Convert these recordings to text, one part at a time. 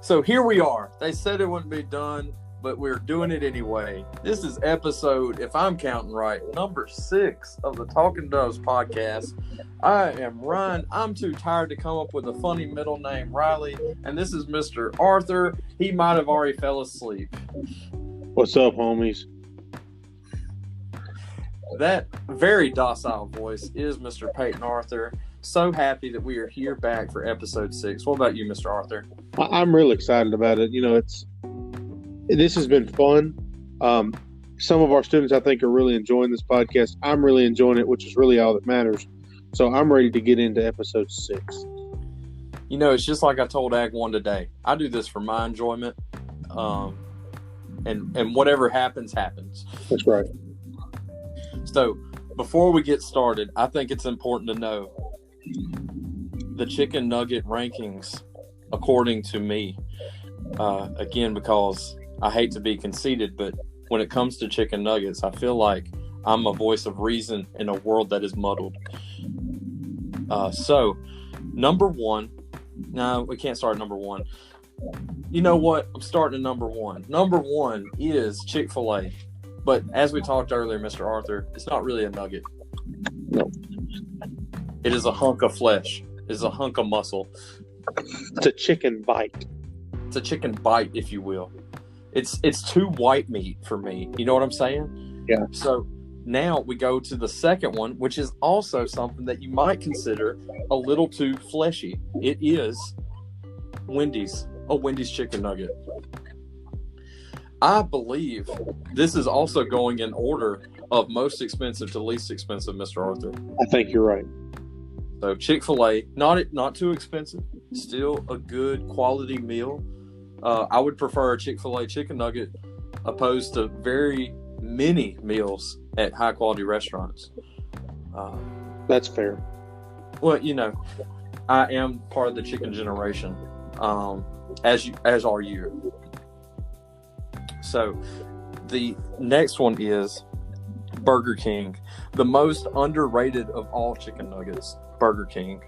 So here we are. They said it wouldn't be done, but we're doing it anyway. This is episode, if I'm counting right, number 6 of the Talking Doves podcast. I am Ryan. I'm too tired to come up with a funny middle name, Riley. And this is Mr. Arthur. He might have already fell asleep. What's up, homies? That very docile voice is Mr. Peyton Arthur. So happy that we are here back for episode 6. What about you, Mr. Arthur? I'm real excited about it. You know, this has been fun. Some of our students, I think, are really enjoying this podcast. I'm really enjoying it, which is really all that matters. So I'm ready to get into episode 6. You know, it's just like I told Ag 1 today. I do this for my enjoyment, and whatever happens, happens. That's right. So before we get started, I think it's important to know the chicken nugget rankings, according to me, again, because I hate to be conceited, but when it comes to chicken nuggets, I feel like I'm a voice of reason in a world that is muddled. So, number 1. No, we can't start at number 1. You know what? I'm starting at number 1. Number 1 is Chick-fil-A. But as we talked earlier, Mr. Arthur, it's not really a nugget. No. It is a hunk of flesh. It is a hunk of muscle. It's a chicken bite. It's a chicken bite, if you will. It's too white meat for me. You know what I'm saying? Yeah. So now we go to the second one, which is also something that you might consider a little too fleshy. It is Wendy's. A Wendy's chicken nugget. I believe this is also going in order of most expensive to least expensive, Mr. Arthur. I think you're right. So Chick-fil-A, not too expensive, still a good quality meal. I would prefer a Chick-fil-A chicken nugget opposed to very many meals at high quality restaurants. That's fair. Well, you know, I am part of the chicken generation, as are you. So the next one is Burger King, the most underrated of all chicken nuggets. Burger King.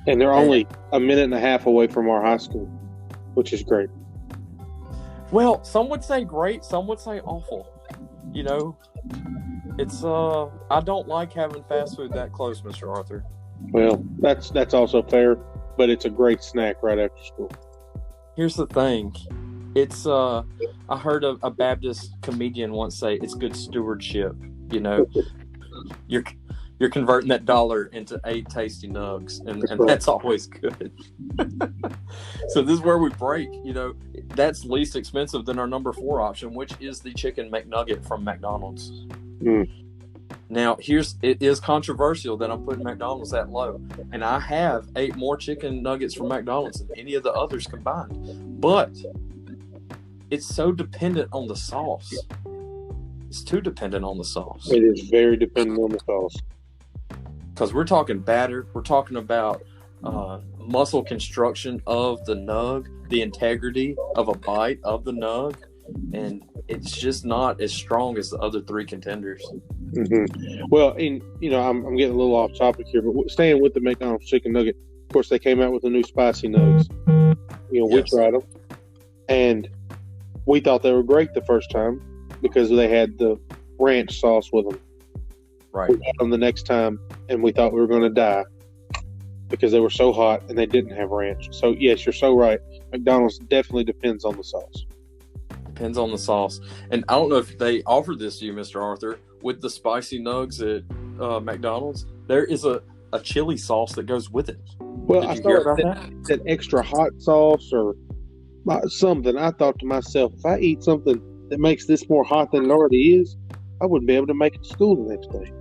And they're only a minute and a half away from our high school, which is great. Well, some would say great, some would say awful. You know, it's I don't like having fast food that close, Mr. Arthur. Well, that's also fair, but it's a great snack right after school. Here's the thing. It's I heard a Baptist comedian once say it's good stewardship. You know, you're converting that dollar into 8 tasty nugs, and that's always good. So this is where we break. You know, that's least expensive than our number 4 option, which is the chicken McNugget from McDonald's. Now, it is controversial that I'm putting McDonald's that low, and I have 8 more chicken nuggets from McDonald's than any of the others combined, but it's so dependent on the sauce. It's too dependent on the sauce. It is very dependent on the sauce. Because we're talking batter, we're talking about muscle construction of the nug, the integrity of a bite of the nug, and it's just not as strong as the other 3 contenders. Mm-hmm. Well, I'm getting a little off topic here, but staying with the McDonald's chicken nugget, of course, they came out with the new spicy nugs. We tried them, and we thought they were great the first time because they had the ranch sauce with them. Right. We got them the next time, and we thought we were going to die because they were so hot and they didn't have ranch. So, yes, you're so right. McDonald's definitely depends on the sauce. Depends on the sauce. And I don't know if they offered this to you, Mr. Arthur, with the spicy nugs at McDonald's. There is a chili sauce that goes with it. Well, Did I you hear thought about that extra hot sauce or something. I thought to myself, if I eat something that makes this more hot than it already is, I wouldn't be able to make it to school the next day.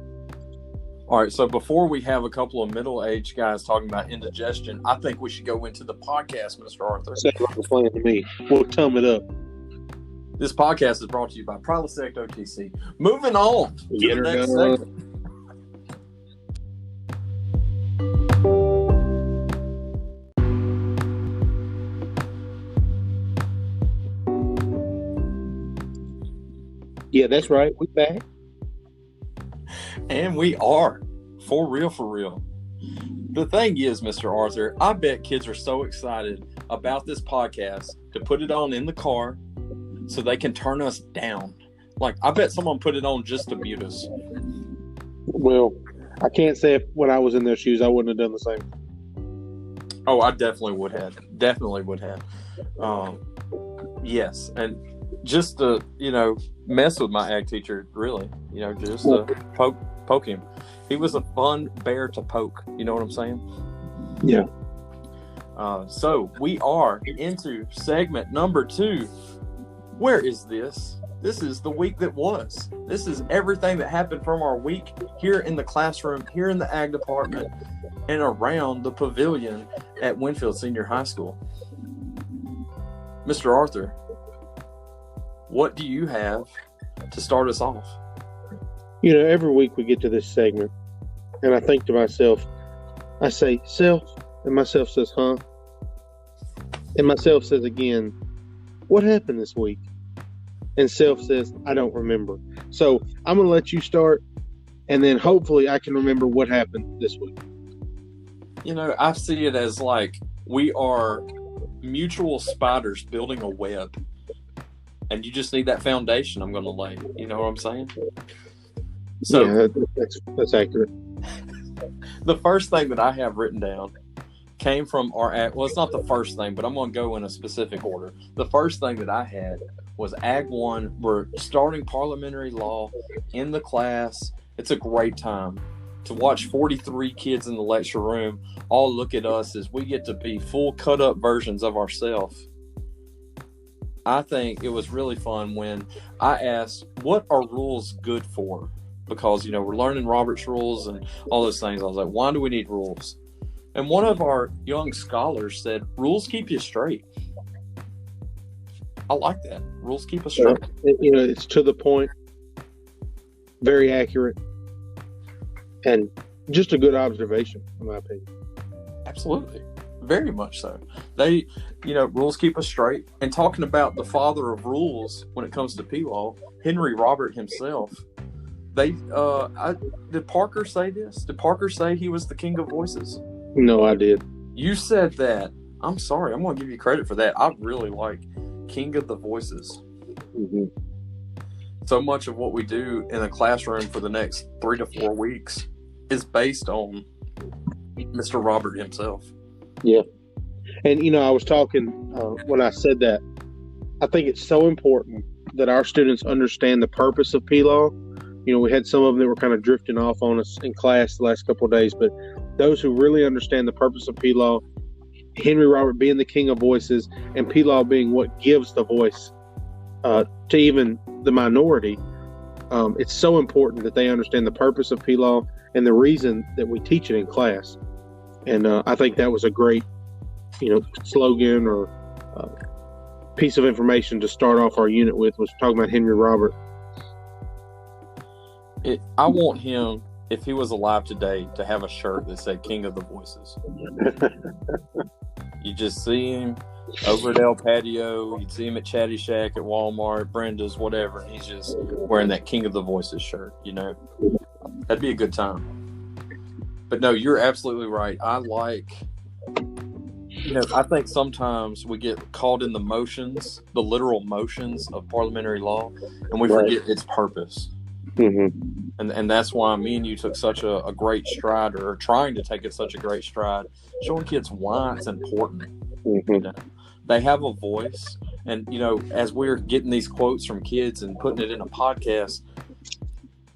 All right, so before we have a couple of middle-aged guys talking about indigestion, I think we should go into the podcast, Mr. Arthur. Sounds like a plan to me. We'll tum it up. This podcast is brought to you by Prilosect OTC. Moving on to the next segment. Yeah, that's right. We back. And we are. For real, for real. The thing is, Mr. Arthur, I bet kids are so excited about this podcast to put it on in the car so they can turn us down. Like, I bet someone put it on just to mute us. Well, I can't say if when I was in their shoes, I wouldn't have done the same. Oh, I definitely would have. Yes, and just to, mess with my ag teacher, really, just to poke him. He was a fun bear to poke. You know what I'm saying? Yeah. So we are into segment number 2. Where is this? This is the week that was. This is everything that happened from our week here in the classroom, here in the ag department, and around the pavilion at Winfield Senior High School. Mr. Arthur, what do you have to start us off? Every week we get to this segment, and I think to myself, I say, self, and myself says, huh? And myself says again, what happened this week? And self says, I don't remember. So I'm going to let you start, and then hopefully I can remember what happened this week. I see it as like we are mutual spiders building a web, and you just need that foundation I'm going to lay. You know what I'm saying? So yeah, that's accurate. The first thing that I have written down came from it's not the first thing, but I'm going to go in a specific order. The first thing that I had was Ag 1. We're starting parliamentary law in the class. It's a great time to watch 43 kids in the lecture room all look at us as we get to be full cut up versions of ourselves. I think it was really fun when I asked, what are rules good for? Because, we're learning Robert's rules and all those things. I was like, why do we need rules? And one of our young scholars said, rules keep you straight. I like that. Rules keep us straight. It's to the point, very accurate, and just a good observation, in my opinion. Absolutely. Very much so. They, rules keep us straight. And talking about the father of rules when it comes to P-Law, Henry Robert himself, did Parker say this? Did Parker say he was the king of voices? No, I did. You said that. I'm sorry. I'm going to give you credit for that. I really like King of the Voices. Mm-hmm. So much of what we do in the classroom for the next 3 to 4 weeks is based on Mr. Robert himself. Yeah. And, I was talking when I said that, I think it's so important that our students understand the purpose of P-Law. We had some of them that were kind of drifting off on us in class the last couple of days, but those who really understand the purpose of P-Law, Henry Robert being the king of voices, and P-Law being what gives the voice to even the minority, it's so important that they understand the purpose of P-Law and the reason that we teach it in class. And I think that was a great, slogan or piece of information to start off our unit with, was talking about Henry Robert. I want him, if he was alive today, to have a shirt that said King of the Voices. You just see him over at El Patio. You'd see him at Chatty Shack, at Walmart, Brenda's, whatever. And he's just wearing that King of the Voices shirt, That'd be a good time. But no, you're absolutely right. I think sometimes we get caught in the motions, the literal motions of parliamentary law, and we forget its purpose. Mm-hmm. And that's why me and you took such a great stride, or trying to take it such a great stride, showing kids why it's important. Mm-hmm. They have a voice, and as we're getting these quotes from kids and putting it in a podcast,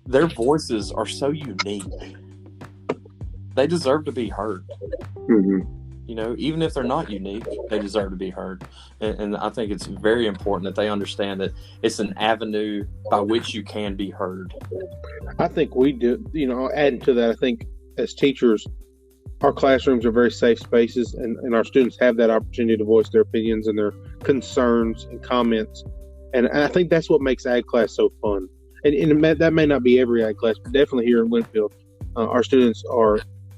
their voices are so unique. They deserve to be heard. Mm-hmm. Even if they're not unique, they deserve to be heard. And I think it's very important that they understand that it's an avenue by which you can be heard. I think we do, adding to that, I think as teachers, our classrooms are very safe spaces, and our students have that opportunity to voice their opinions and their concerns and comments. And I think that's what makes ag class so fun. And that may not be every ag class, but definitely here in Winfield, our students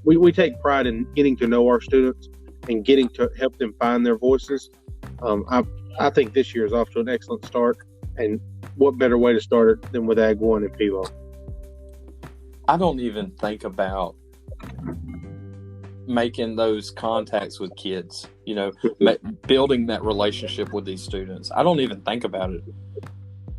we take pride in getting to know our students and getting to help them find their voices. I think this year is off to an excellent start, and what better way to start it than with Ag 1 and P-Law? I don't even think about making those contacts with kids, building that relationship with these students. I don't even think about it,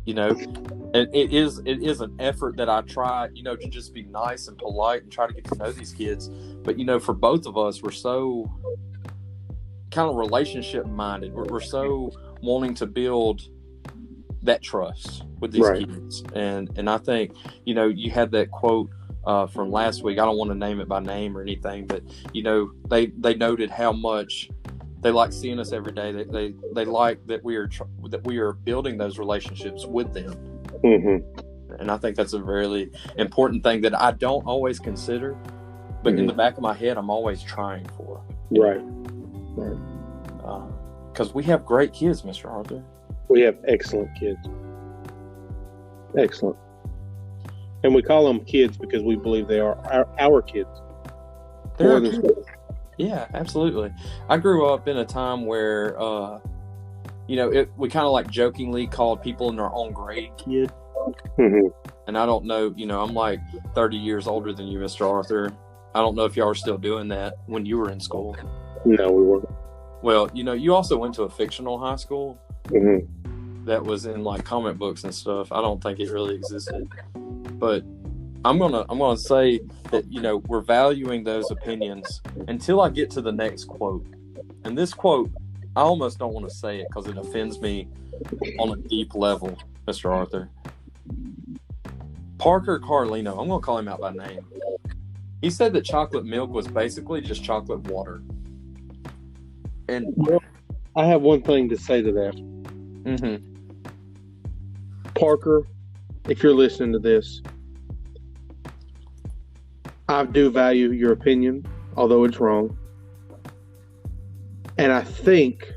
and it is an effort that I try, to just be nice and polite and try to get to know these kids. But, for both of us, we're so kind of relationship minded. We're so wanting to build that trust with these kids. And I think, you had that quote from last week. I don't want to name it by name or anything, but they noted how much they like seeing us every day. They like that we are building those relationships with them. Mm-hmm. And I think that's a really important thing that I don't always consider, but in the back of my head, I'm always trying for. Right. Because we have great kids, Mr. Arthur. We have excellent kids. Excellent. And we call them kids because we believe they are our kids. Yeah, absolutely. I grew up in a time where, we kind of like jokingly called people in their own grade kid. Mm-hmm. And I don't know, I'm like 30 years older than you, Mr. Arthur. I don't know if y'all were still doing that when you were in school. No, we weren't. Well, you also went to a fictional high school. Mm-hmm. That was in like comic books and stuff. I don't think it really existed. But I'm gonna say that we're valuing those opinions until I get to the next quote. And this quote, I almost don't want to say it because it offends me on a deep level, Mr. Arthur. Parker Carlino, I'm gonna call him out by name. He said that chocolate milk was basically just chocolate water. And I have one thing to say to that. Mm-hmm. Parker, if you're listening to this, I do value your opinion, although it's wrong. And I think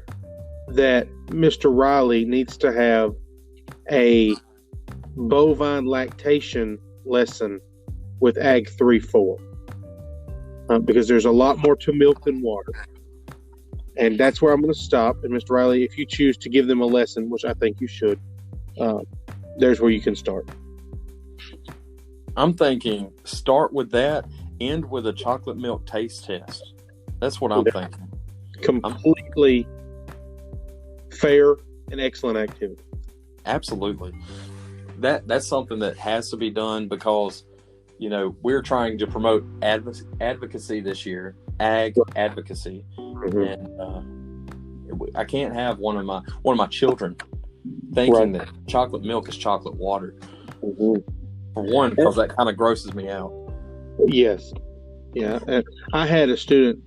that Mr. Riley needs to have a bovine lactation lesson with Ag 3-4. Because there's a lot more to milk than water. And that's where I'm going to stop. And Mr. Riley, if you choose to give them a lesson, which I think you should, there's where you can start. I'm thinking start with that, end with a chocolate milk taste test. That's what I'm thinking. Completely fair and excellent activity. Absolutely. That's something that has to be done because, we're trying to promote advocacy this year, ag advocacy. Mm-hmm. And I can't have one of my children thinking that chocolate milk is chocolate water. Mm-hmm. For one, because that kind of grosses me out. Yes. Yeah. And I had a student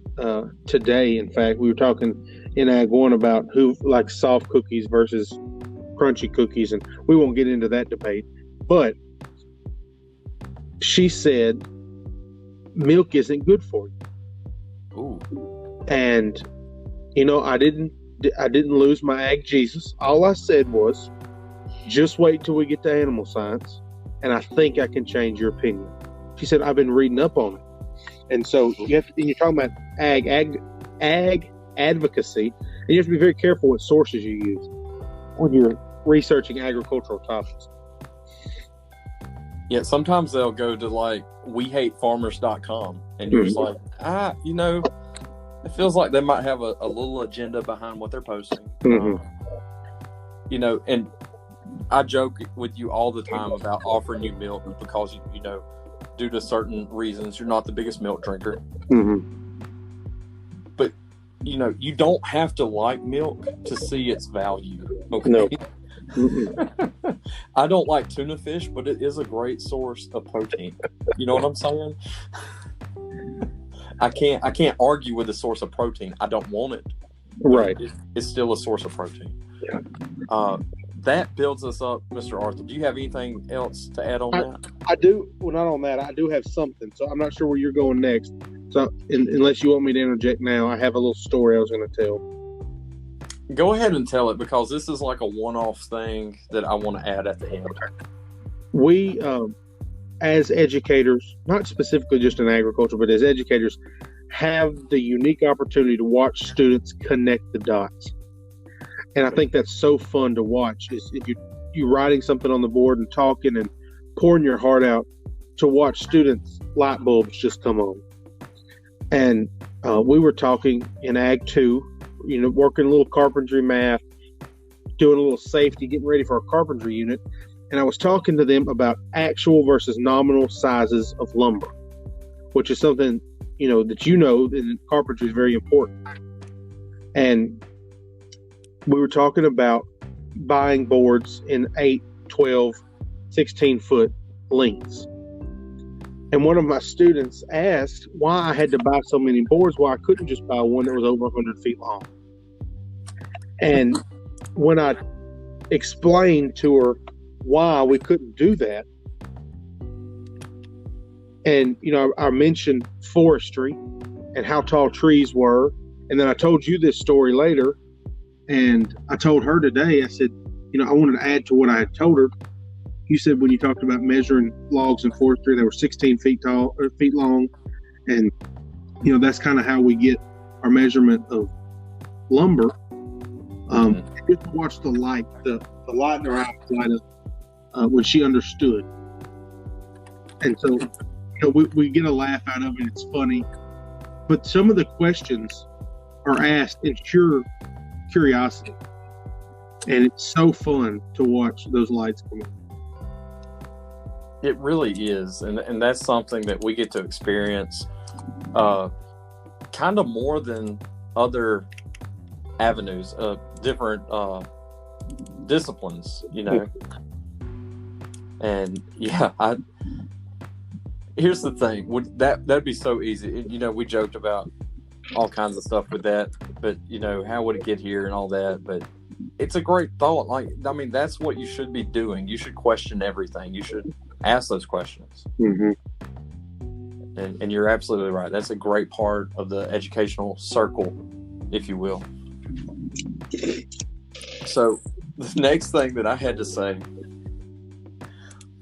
today, in fact, we were talking in Ag 1 about who likes soft cookies versus crunchy cookies, and we won't get into that debate. But she said milk isn't good for you. Ooh. And I didn't lose my Ag Jesus. All I said was, just wait till we get to animal science, and I think I can change your opinion. She said, I've been reading up on it. And so you're talking about ag advocacy, and you have to be very careful what sources you use when you're researching agricultural topics. Yeah, sometimes they'll go to like wehatefarmers.com, and you're just like, it feels like they might have a little agenda behind what they're posting. Mm-hmm. And I joke with you all the time about offering you milk because, due to certain reasons, you're not the biggest milk drinker. Mm-hmm. But, you don't have to like milk to see its value. Okay? No. Mm-hmm. I don't like tuna fish, but it is a great source of protein. You know what I'm saying? I can't argue with the source of protein. I don't want it. Right. It's still a source of protein. Yeah. That builds us up, Mr. Arthur. Do you have anything else to add on that? I do. Well, not on that. I do have something. So I'm not sure where you're going next. So unless you want me to interject now, I have a little story I was going to tell. Go ahead and tell it, because this is like a one-off thing that I want to add at the end. We, as educators, not specifically just in agriculture, but as educators, have the unique opportunity to watch students connect the dots. And I think that's so fun to watch, is if you're writing something on the board and talking and pouring your heart out, to watch students' light bulbs just come on. And we were talking in Ag 2, working a little carpentry math, doing a little safety, getting ready for a carpentry unit. And I was talking to them about actual versus nominal sizes of lumber, which is something, that in carpentry is very important. And we were talking about buying boards in 8, 12, 16-foot lengths. And one of my students asked why I had to buy so many boards, why I couldn't just buy one that was over 100 feet long. And when I explained to her why we couldn't do that, and, I mentioned forestry and how tall trees were, and then I told you this story later, and I told her today, I said, I wanted to add to what I had told her. You said when you talked about measuring logs in forestry, they were 16 feet tall or feet long. And, that's kind of how we get our measurement of lumber. Just to watch the light in her eyes light up when she understood. And so, we get a laugh out of it. It's funny. But some of the questions are asked in pure curiosity. And it's so fun to watch those lights come on. It really is, and that's something that we get to experience kind of more than other avenues of different disciplines, And here's the thing, that'd be so easy. We joked about all kinds of stuff with that, but how would it get here and all that, but it's a great thought. That's what you should be doing. You should question everything. You should ask those questions. Mm-hmm. And you're absolutely right. That's a great part of the educational circle, if you will. So the next thing that I had to say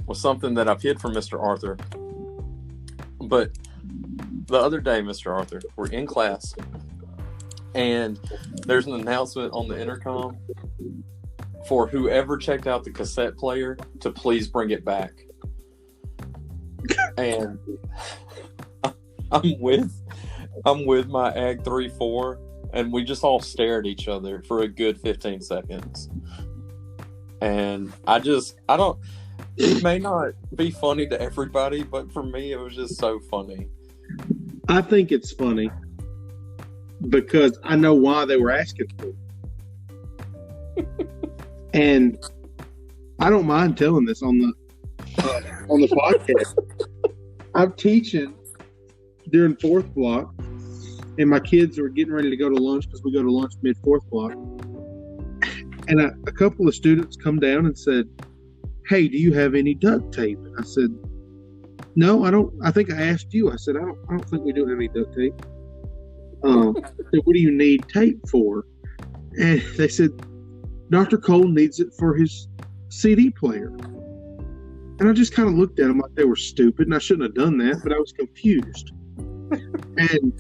was something that I've hid from Mr. Arthur. But the other day, Mr. Arthur, we're in class, and there's an announcement on the intercom for whoever checked out the cassette player to please bring it back. And I'm with my Ag 3-4, and we just all stare at each other for a good 15 seconds. And it may not be funny to everybody, but for me, it was just so funny. I think it's funny because I know why they were asking for it. And I don't mind telling this on the podcast. I'm teaching during fourth block, and my kids are getting ready to go to lunch because we go to lunch mid fourth block. And a couple of students come down and said, "Hey, do you have any duct tape?" And I said, "No, I don't. I think I asked you." I said, "I don't think we do have any duct tape." I said, "What do you need tape for?" And they said, "Dr. Cole needs it for his CD player." And I just kind of looked at them like they were stupid, and I shouldn't have done that, but I was confused. And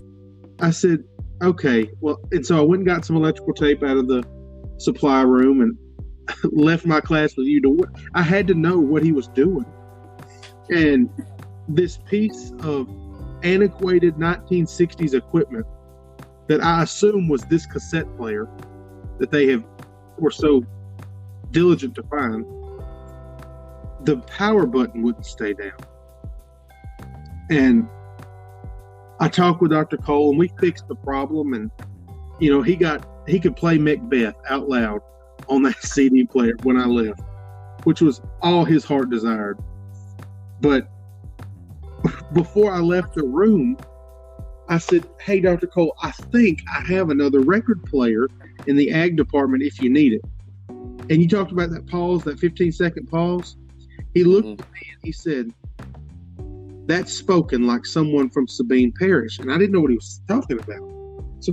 I said, "Okay, well," and so I went and got some electrical tape out of the supply room and left my class with you. I had to know what he was doing. And this piece of antiquated 1960s equipment that I assume was this cassette player that they were so diligent to find, the power button wouldn't stay down. And I talked with Dr. Cole, and we fixed the problem, and he could play Macbeth out loud on that CD player when I left, which was all his heart desired. But before I left the room, I said, "Hey, Dr. Cole, I think I have another record player in the ag department if you need it." And you talked about that pause, that 15-second pause. He looked at me and he said, "That's spoken like someone from Sabine Parish." And I didn't know what he was talking about. So,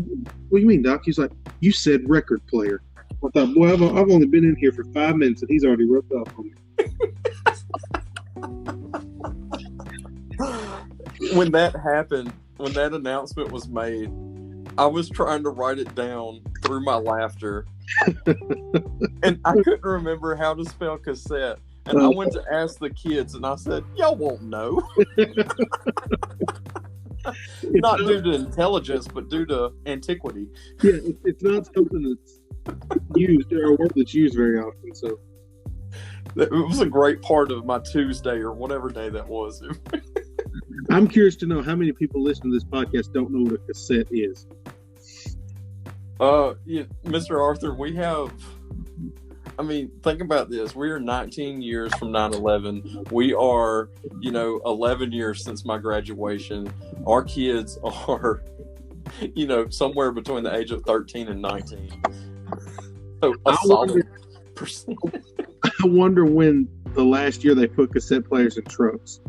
"What do you mean, Doc?" He's like, "You said record player." I thought, boy, I've only been in here for 5 minutes and he's already rubbed off on me. When that happened, when that announcement was made, I was trying to write it down through my laughter. And I couldn't remember how to spell cassette. And I went to ask the kids, and I said, "Y'all won't know." not due to intelligence, but due to antiquity. Yeah, it's not something that's used or a word that's used very often. So it was a great part of my Tuesday or whatever day that was. I'm curious to know how many people listening to this podcast don't know what a cassette is. Yeah, Mr. Arthur, we have. I mean, think about this. We are 19 years from 9/11. We are, 11 years since my graduation. Our kids are, somewhere between the age of 13 and 19. So a solid percent. I wonder when the last year they put cassette players in trucks.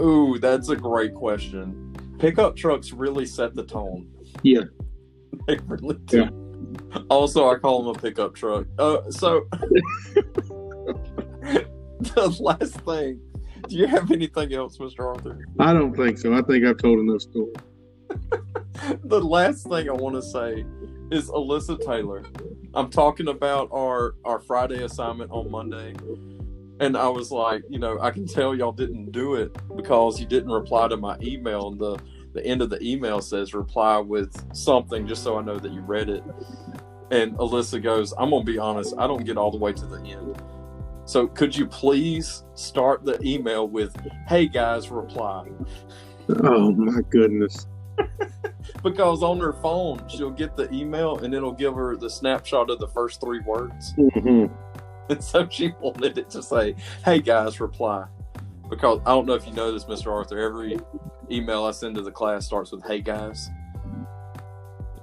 Ooh, that's a great question. Pickup trucks really set the tone. Yeah. They really do. Yeah. Also, I call them a pickup truck. So, the last thing, do you have anything else, Mr. Arthur? I don't think so. I think I've told enough story. The last thing I want to say is Alyssa Taylor. I'm talking about our Friday assignment on Monday. And I was like, I can tell y'all didn't do it because you didn't reply to my email. And the end of the email says reply with something just so I know that you read it. And Alyssa goes, I'm going to be honest, I don't get all the way to the end. So could you please start the email with, hey guys, reply. Oh my goodness. Because on her phone, she'll get the email and it'll give her the snapshot of the first 3 words. Mm-hmm. And so she wanted it to say, hey guys, reply. Because I don't know if you know this, Mr. Arthur, every email I send to the class starts with, hey guys.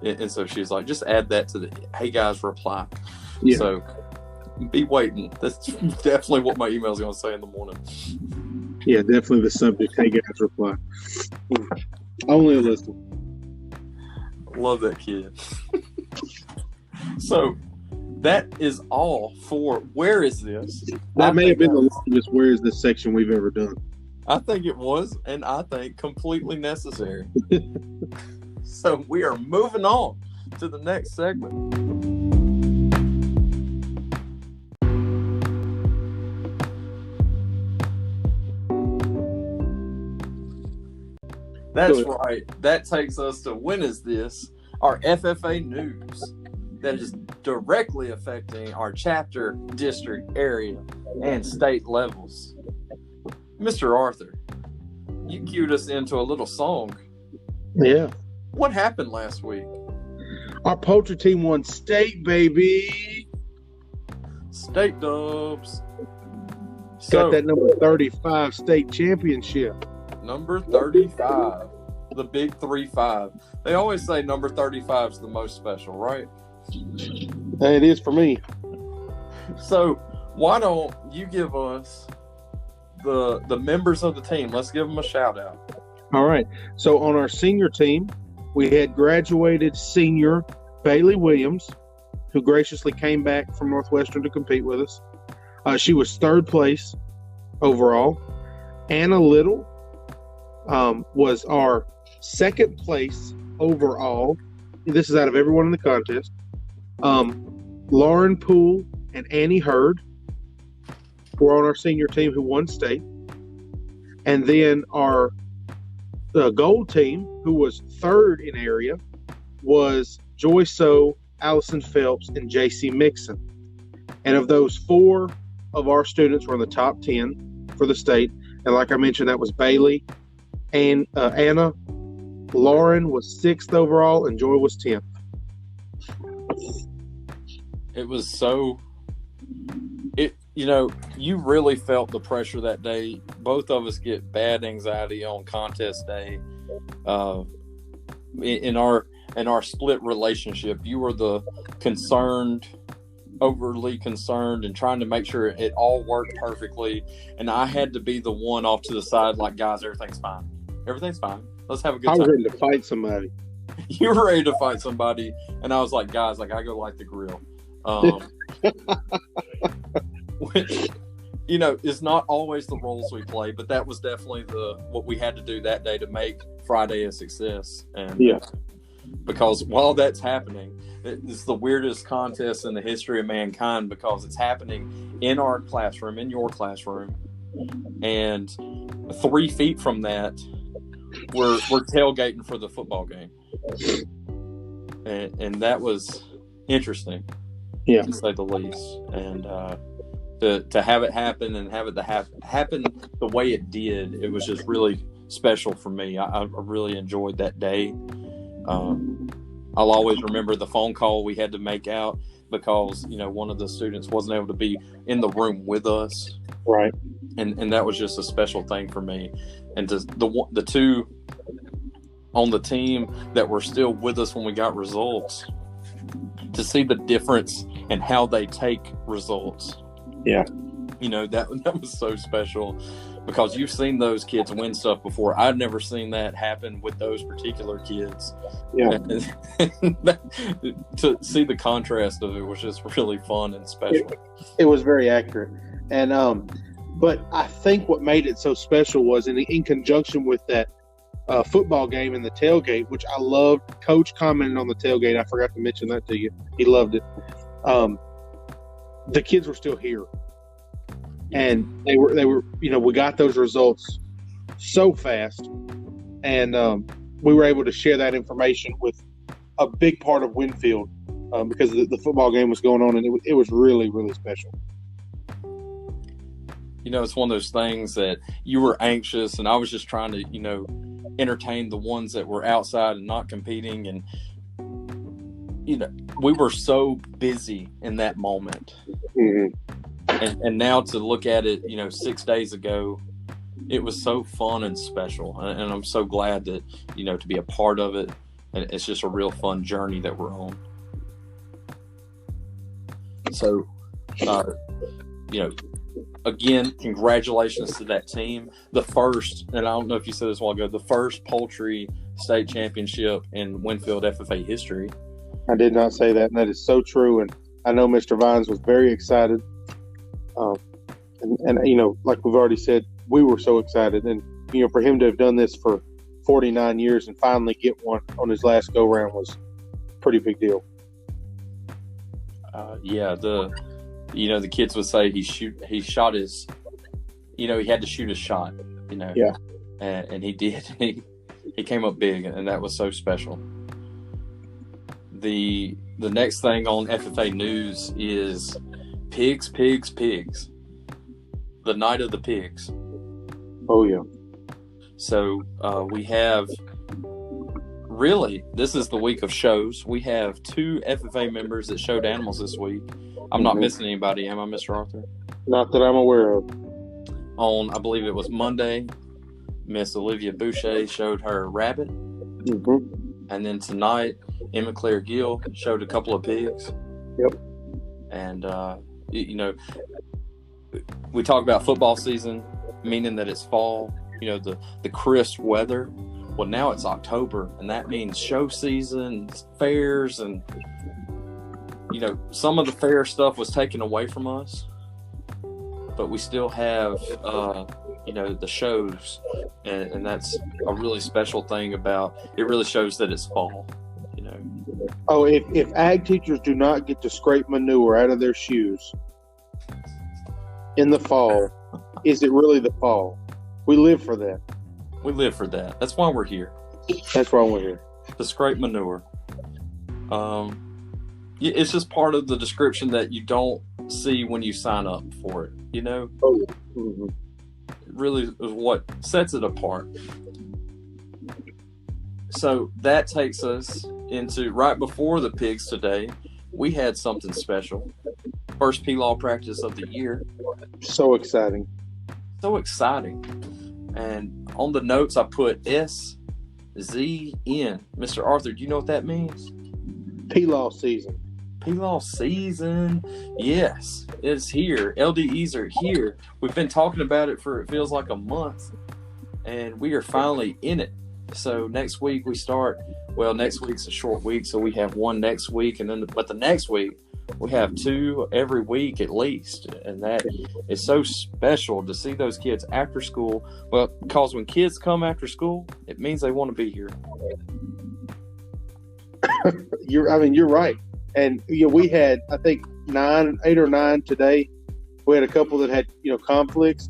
And so she's like, just add that to the, hey guys, reply. Yeah. So be waiting. That's definitely what my email is going to say in the morning. Yeah, definitely the subject, hey guys, reply. Only a listen. Love that kid. So that is all for Where Is This? That may have been the longest Where Is This section we've ever done. I think it was, and I think completely necessary. So we are moving on to the next segment. That's right. That takes us to When Is This? Our FFA news that is directly affecting our chapter, district, area, and state levels. Mr. Arthur, you cued us into a little song. Yeah. What happened last week? Our poultry team won state, baby. State dubs. Got that number 35 state championship. Number 35. The big 3-5. They always say number 35 is the most special, right? It is for me. So why don't you give us the members of the team? Let's give them a shout out. All right. So on our senior team, we had graduated senior Bailey Williams, who graciously came back from Northwestern to compete with us. She was third place overall. Anna Little was our second place overall. This is out of everyone in the contest. Lauren Poole and Annie Hurd were on our senior team who won state. And then our gold team, who was third in area, was Joy So, Allison Phelps, and JC Mixon. And of those, 4 of our students were in the top 10 for the state. And like I mentioned, that was Bailey and Anna. Lauren was 6th overall, and Joy was 10th. It was so... you really felt the pressure that day. Both of us get bad anxiety on contest day. In our split relationship, you were the overly concerned and trying to make sure it all worked perfectly. And I had to be the one off to the side like, guys, everything's fine. Everything's fine. Let's have a good time. I was ready to fight somebody. You were ready to fight somebody. And I was like, guys, I go light the grill. Which, is not always the roles we play, but that was definitely what we had to do that day to make Friday a success. And yeah, because while that's happening, it's the weirdest contest in the history of mankind because it's happening in our classroom, in your classroom, and 3 feet from that, we're tailgating for the football game, and that was interesting, to say the least. And to have it happen and have it happen the way it did, it was just really special for me. I really enjoyed that day. I'll always remember the phone call we had to make out because, one of the students wasn't able to be in the room with us. Right. And that was just a special thing for me. And the two on the team that were still with us when we got results, to see the difference in how they take results. Yeah. That was so special, because you've seen those kids win stuff before. I'd never seen that happen with those particular kids. Yeah. To see the contrast of it was just really fun and special. It was very accurate. And but I think what made it so special was in conjunction with that football game and the tailgate, which I loved. Coach commented on the tailgate. I forgot to mention that to you. He loved it. The kids were still here. And they were, we got those results so fast, and we were able to share that information with a big part of Winfield because the football game was going on, and it was really, really special. It's one of those things that you were anxious, and I was just trying to, entertain the ones that were outside and not competing, and we were so busy in that moment. Mm-hmm. And now to look at it, 6 days ago, it was so fun and special. And I'm so glad that, to be a part of it. And it's just a real fun journey that we're on. So, again, congratulations to that team. The first, and I don't know if you said this a while ago, the first Poultry state championship in Winfield FFA history. I did not say that, and that is so true. And I know Mr. Vines was very excited. And like we've already said, we were so excited. And, for him to have done this for 49 years and finally get one on his last go-round was a pretty big deal. The kids would say he shot his, he had to shoot his shot, Yeah. And he did. He came up big, and that was so special. The next thing on FFA news is pigs. The night of the pigs. Oh, yeah. So we have, really, this is the week of shows. We have 2 FFA members that showed animals this week. I'm not missing anybody, am I, Mr. Arthur? Not that I'm aware of. On, I believe it was Monday, Miss Olivia Boucher showed her rabbit. Mm-hmm. And then tonight, Emma Claire Gill showed a couple of pigs. Yep. And, we talk about football season, meaning that it's fall, the crisp weather. Well, now it's October, and that means show season, fairs, and, some of the fair stuff was taken away from us, but we still have, the shows, and that's a really special thing about it. Really shows that it's fall, Oh, if ag teachers do not get to scrape manure out of their shoes in the fall, is it really the fall? We live for that. That's why we're here. That's why we're here. To scrape manure. It's just part of the description that you don't see when you sign up for it, Oh, mm-hmm. It really is what sets it apart. So that takes us into right before the pigs today. We had something special. First P-Law practice of the year. So exciting. And on the notes, I put SZN. Mr. Arthur, do you know what that means? P-Law season. P-Law season. Yes, it's here. LDEs are here. We've been talking about it for, it feels like a month, and we are finally in it. So next week we start. Well, next week's a short week, so we have one next week, but the next week we have 2 every week at least, and that is so special to see those kids after school. Well, because when kids come after school, it means they want to be here. You're right. And we had, I think, 8 or 9 today. We had a couple that had conflicts,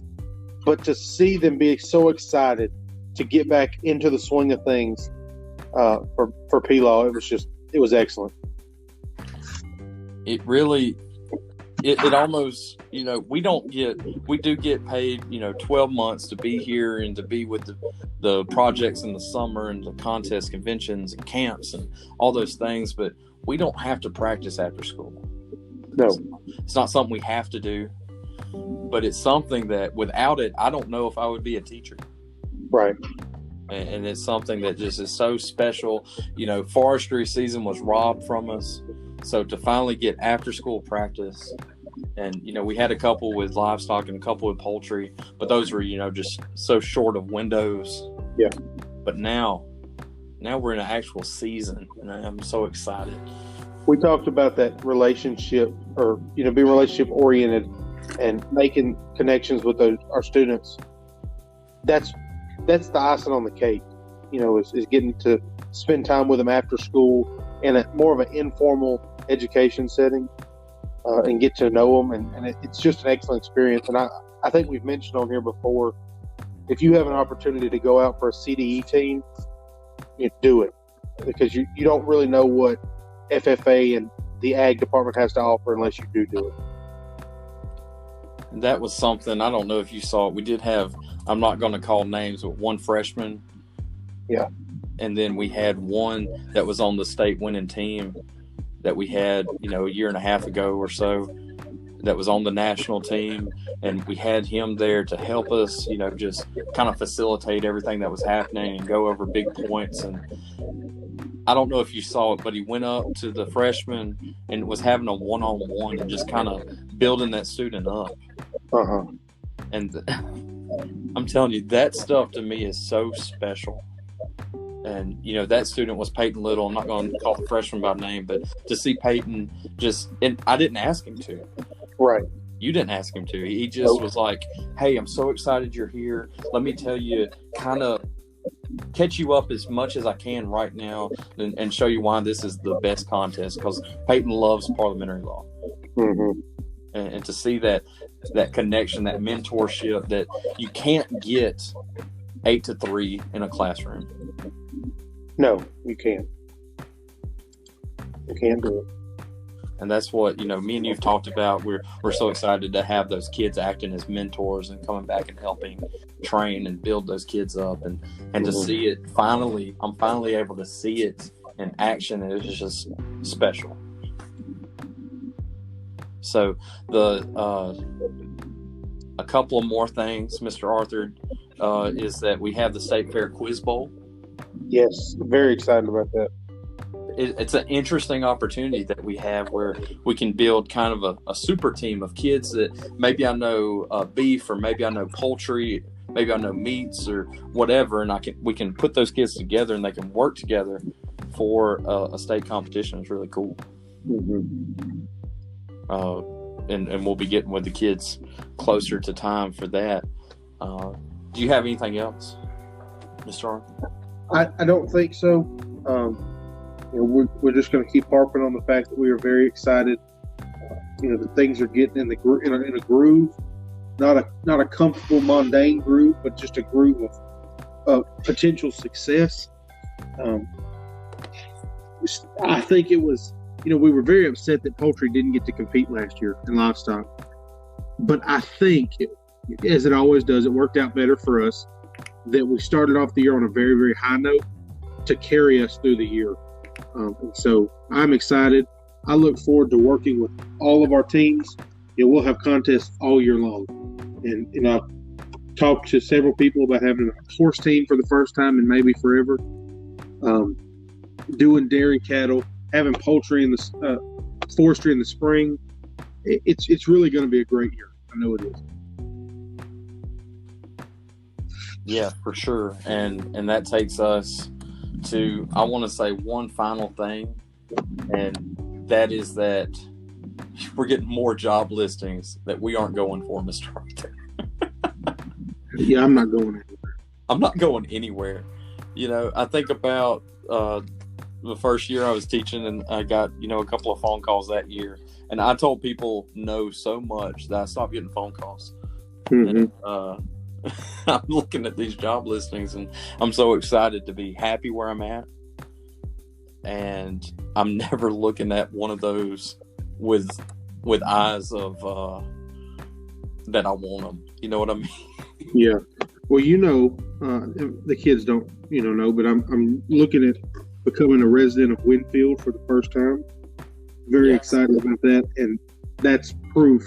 but to see them be so excited to get back into the swing of things for P-Law, it was excellent. It really, it almost, we do get paid, 12 months to be here and to be with the projects in the summer and the contest conventions and camps and all those things, but we don't have to practice after school. No. It's not something we have to do, but it's something that without it, I don't know if I would be a teacher. Right. And it's something that just is so special. Forestry season was robbed from us. So to finally get after school practice, and, we had a couple with livestock and a couple with poultry, but those were, just so short of windows. Yeah. But now we're in an actual season, and I'm so excited. We talked about that relationship, or, being relationship oriented and making connections with our students. That's the icing on the cake, is getting to spend time with them after school in a more of an informal education setting, and get to know them. And it's just an excellent experience. And I think we've mentioned on here before, if you have an opportunity to go out for a CDE team, do it, because you don't really know what FFA and the ag department has to offer unless you do it. That was something, I don't know if you saw it. We did have, I'm not going to call names, but one freshman. Yeah. And then we had one that was on the state winning team that we had, a year and a half ago or so, that was on the national team. And we had him there to help us, just kind of facilitate everything that was happening and go over big points. And I don't know if you saw it, but he went up to the freshman and was having a one-on-one and just kind of building that student up. Uh-huh. And I'm telling you, that stuff to me is so special. And, that student was Peyton Little. I'm not going to call the freshman by name, but to see Peyton and I didn't ask him to. Right. You didn't ask him to. He just was like, hey, I'm so excited you're here. Let me tell you, kind of catch you up as much as I can right now and show you why this is the best contest, because Peyton loves parliamentary law. Mm-hmm. And to see that connection, that mentorship that you can't get 8 to 3 in a classroom. No, you can't. You can't do it. And that's what, me and you've talked about. We're so excited to have those kids acting as mentors and coming back and helping train and build those kids up, and to see it I'm finally able to see it in action, and it's just special. So a couple of more things, Mr. Arthur, is that we have the State Fair Quiz Bowl. Yes, very excited about that. It's an interesting opportunity that we have where we can build kind of a super team of kids that maybe I know beef, or maybe I know poultry, maybe I know meats or whatever, and we can put those kids together and they can work together for a state competition. It's really cool. Mm-hmm. And we'll be getting with the kids closer to time for that. Do you have anything else, Mr. Arthur? I don't think so. We're just going to keep harping on the fact that we are very excited. That things are getting in a groove, not a comfortable, mundane groove, but just a groove of potential success. I think it was, we were very upset that poultry didn't get to compete last year in livestock, but I think, as it always does, it worked out better for us that we started off the year on a very, very high note to carry us through the year. And so I'm excited. I look forward to working with all of our teams. We'll have contests all year long. And I've talked to several people about having a horse team for the first time and maybe forever. Doing dairy cattle, having poultry in the forestry in the spring. It's really going to be a great year. I know it is. Yeah, for sure. And that takes us to, I want to say one final thing, and that is that we're getting more job listings that we aren't going for, Mr. Arthur. Yeah, I'm not going anywhere. I'm not going anywhere. I think about the first year I was teaching, and I got, a couple of phone calls that year. And I told people no so much that I stopped getting phone calls. Mm-hmm. And, I'm looking at these job listings, and I'm so excited to be happy where I'm at. And I'm never looking at one of those with eyes of that I want them. You know what I mean? Yeah. Well, the kids don't, know, but I'm looking at becoming a resident of Winfield for the first time. Very excited about that, and that's proof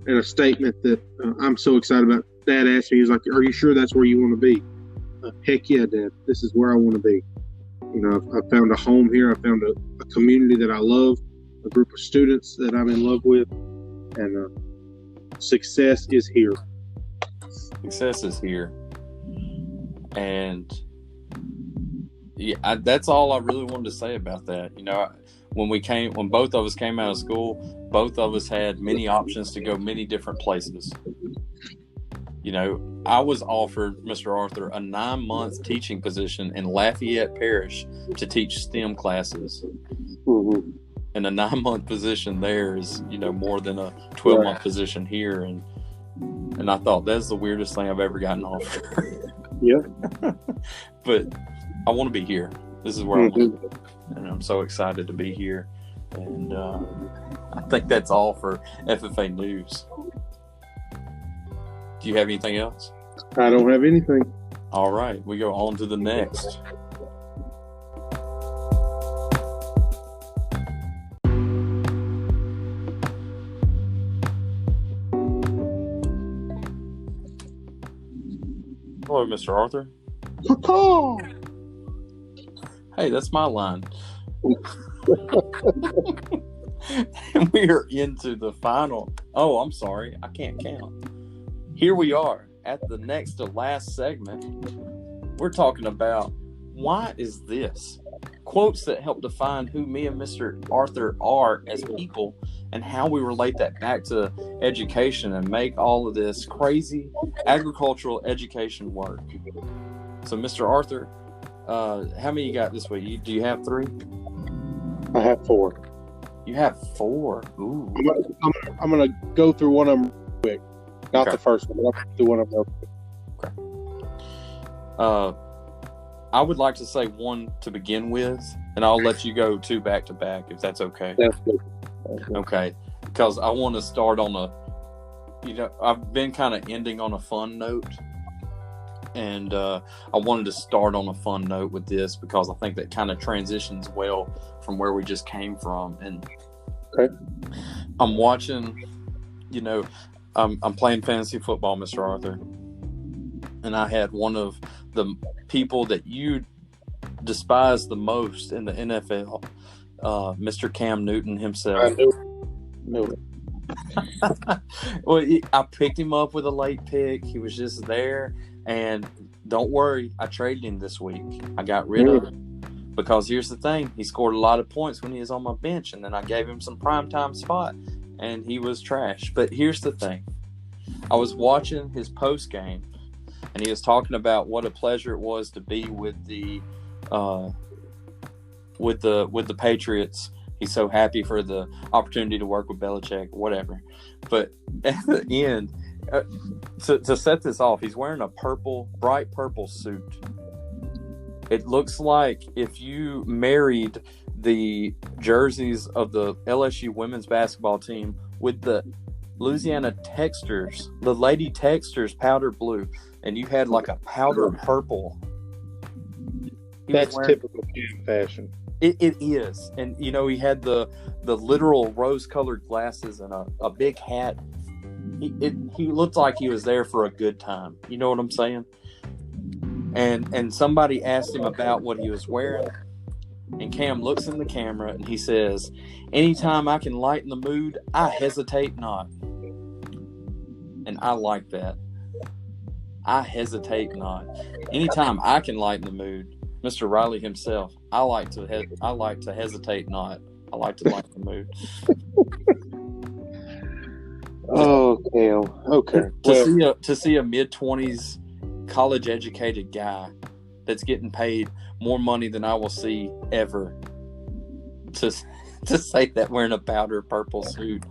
and a statement that I'm so excited about. Dad asked me, he's like, "Are you sure that's where you want to be?" Heck yeah, Dad. This is where I want to be. I found a home here. I found a community that I love, a group of students that I'm in love with, and success is here. Success is here. And yeah, that's all I really wanted to say about that. When both of us came out of school, both of us had many options to go many different places. I was offered, Mr. Arthur, a 9-month teaching position in Lafayette Parish to teach STEM classes. Mm-hmm. And a 9-month position there is, more than a 12-month position here. And I thought that's the weirdest thing I've ever gotten offered. Yeah. But I want to be here. This is where I want to be. And I'm so excited to be here. And I think that's all for FFA News. Do you have anything else? I don't have anything. All right. We go on to the next. Hello, Mr. Arthur. Hey, that's my line. And we are into the final. Oh, I'm sorry. I can't count. Here we are at the next to last segment. We're talking about why is this? Quotes that help define who me and Mr. Arthur are as people and how we relate that back to education and make all of this crazy agricultural education work. So, Mr. Arthur, how many you got this week? Do you have 3? I have 4. You have 4? Ooh. I'm gonna go through one of them quick. Not the first one, but I'll do one of them. Okay. I would like to say 1 to begin with, and I'll let you go 2 back to back if that's okay. That's good. Okay, because I want to start on I've been kind of ending on a fun note, and I wanted to start on a fun note with this because I think that kind of transitions well from where we just came from. And okay, I'm watching, I'm playing fantasy football, Mr. Arthur, and I had one of the people that you despise the most in the NFL, Mr. Cam Newton himself. I knew it. Well, I picked him up with a late pick. He was just there, and don't worry, I traded him this week. I got rid of him because here's the thing: he scored a lot of points when he was on my bench, and then I gave him some primetime spot, and he was trash. But here's the thing: I was watching his post game, and he was talking about what a pleasure it was to be with the Patriots. He's so happy for the opportunity to work with Belichick, whatever. But at the end, to set this off, he's wearing a bright purple suit. It looks like if you married the jerseys of the LSU women's basketball team with the Louisiana Texters, the Lady Texters powder blue, and you had like a powder purple. That's typical fashion. It is. And, he had the literal rose-colored glasses and a big hat. He looked like he was there for a good time. You know what I'm saying? And somebody asked him about what he was wearing. And Cam looks in the camera and he says, "Anytime I can lighten the mood, I hesitate not." And I like that. I hesitate not. Anytime I can lighten the mood, Mr. Riley himself, I like to hesitate not. I like to lighten the mood. Oh, Cam. Okay. To see a mid-20s college-educated guy that's getting paid more money than I will see ever to say that wearing a powder purple suit.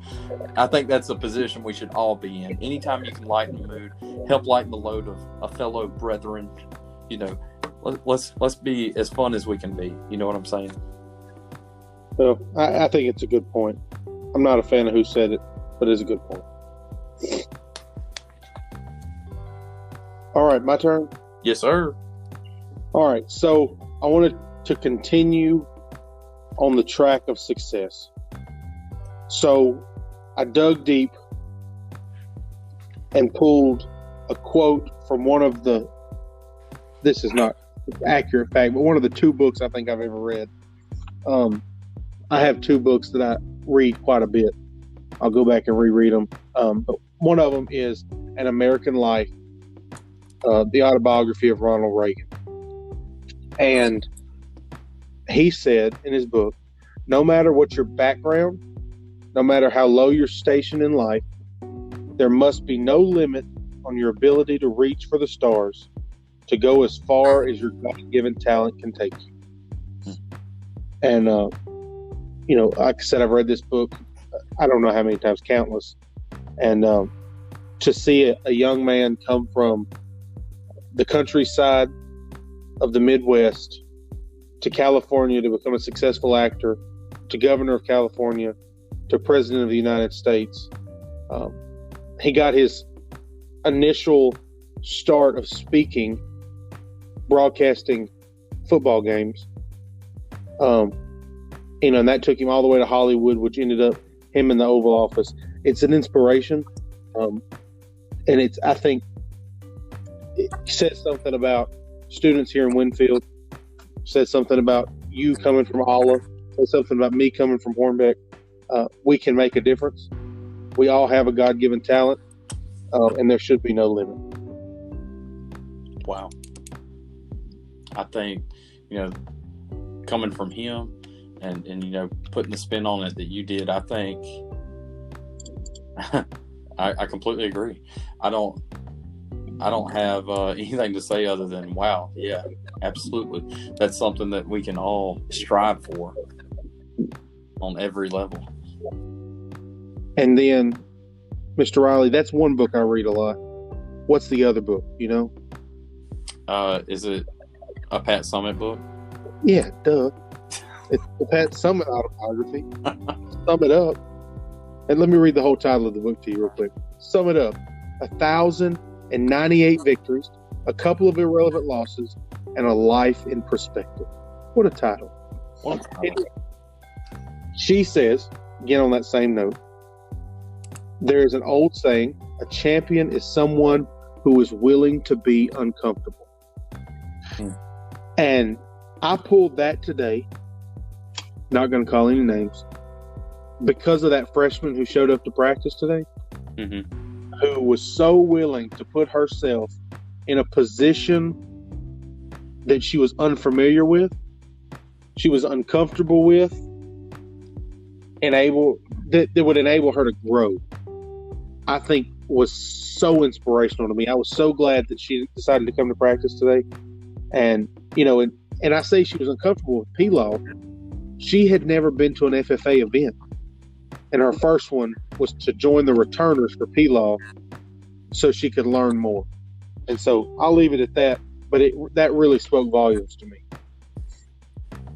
I think that's a position we should all be in. Anytime you can lighten the mood, help lighten the load of a fellow brethren, let's be as fun as we can be. You know what I'm saying? Well, I think it's a good point. I'm not a fan of who said it, but it's a good point. All right, my turn? Yes, sir. All right, so I wanted to continue on the track of success. So I dug deep and pulled a quote from one of this is not accurate fact, but one of the 2 books I think I've ever read. I have 2 books that I read quite a bit. I'll go back and reread them. But one of them is An American Life, the autobiography of Ronald Reagan. And he said in his book, no matter what your background, no matter how low your station in life, there must be no limit on your ability to reach for the stars, to go as far as your God-given talent can take you. And, like I said, I've read this book, I don't know how many times, countless. And to see a young man come from the countryside of the Midwest to California to become a successful actor, to governor of California, to president of the United States. He got his initial start of speaking, broadcasting football games. And that took him all the way to Hollywood, which ended up him in the Oval Office. It's an inspiration. And I think it says something about students here in Winfield, says something about you coming from Olive, says something about me coming from Hornbeck. We can make a difference. We all have a God-given talent, and there should be no limit. Wow. I think, coming from him and putting the spin on it that you did, I think I completely agree. I don't have anything to say other than, wow, yeah, absolutely. That's something that we can all strive for on every level. And then, Mr. Riley, that's one book I read a lot. What's the other book, Is it a Pat Summitt book? Yeah, duh. It's the Pat Summitt autobiography. Sum it up. And let me read the whole title of the book to you real quick. Sum it up. 1,098 victories, a couple of irrelevant losses, and a life in perspective. What a title. What a title. She says, again on that same note, there is an old saying, a champion is someone who is willing to be uncomfortable. And I pulled that today, not going to call any names, because of that freshman who showed up to practice today, who was so willing to put herself in a position that she was unfamiliar with, she was uncomfortable with, and that would enable her to grow. I think was so inspirational to me. I was so glad that she decided to come to practice today. And, and I say she was uncomfortable with P-Law. She had never been to an FFA event. And her first one was to join the returners for P-Law so she could learn more. And so I'll leave it at that. But that really spoke volumes to me.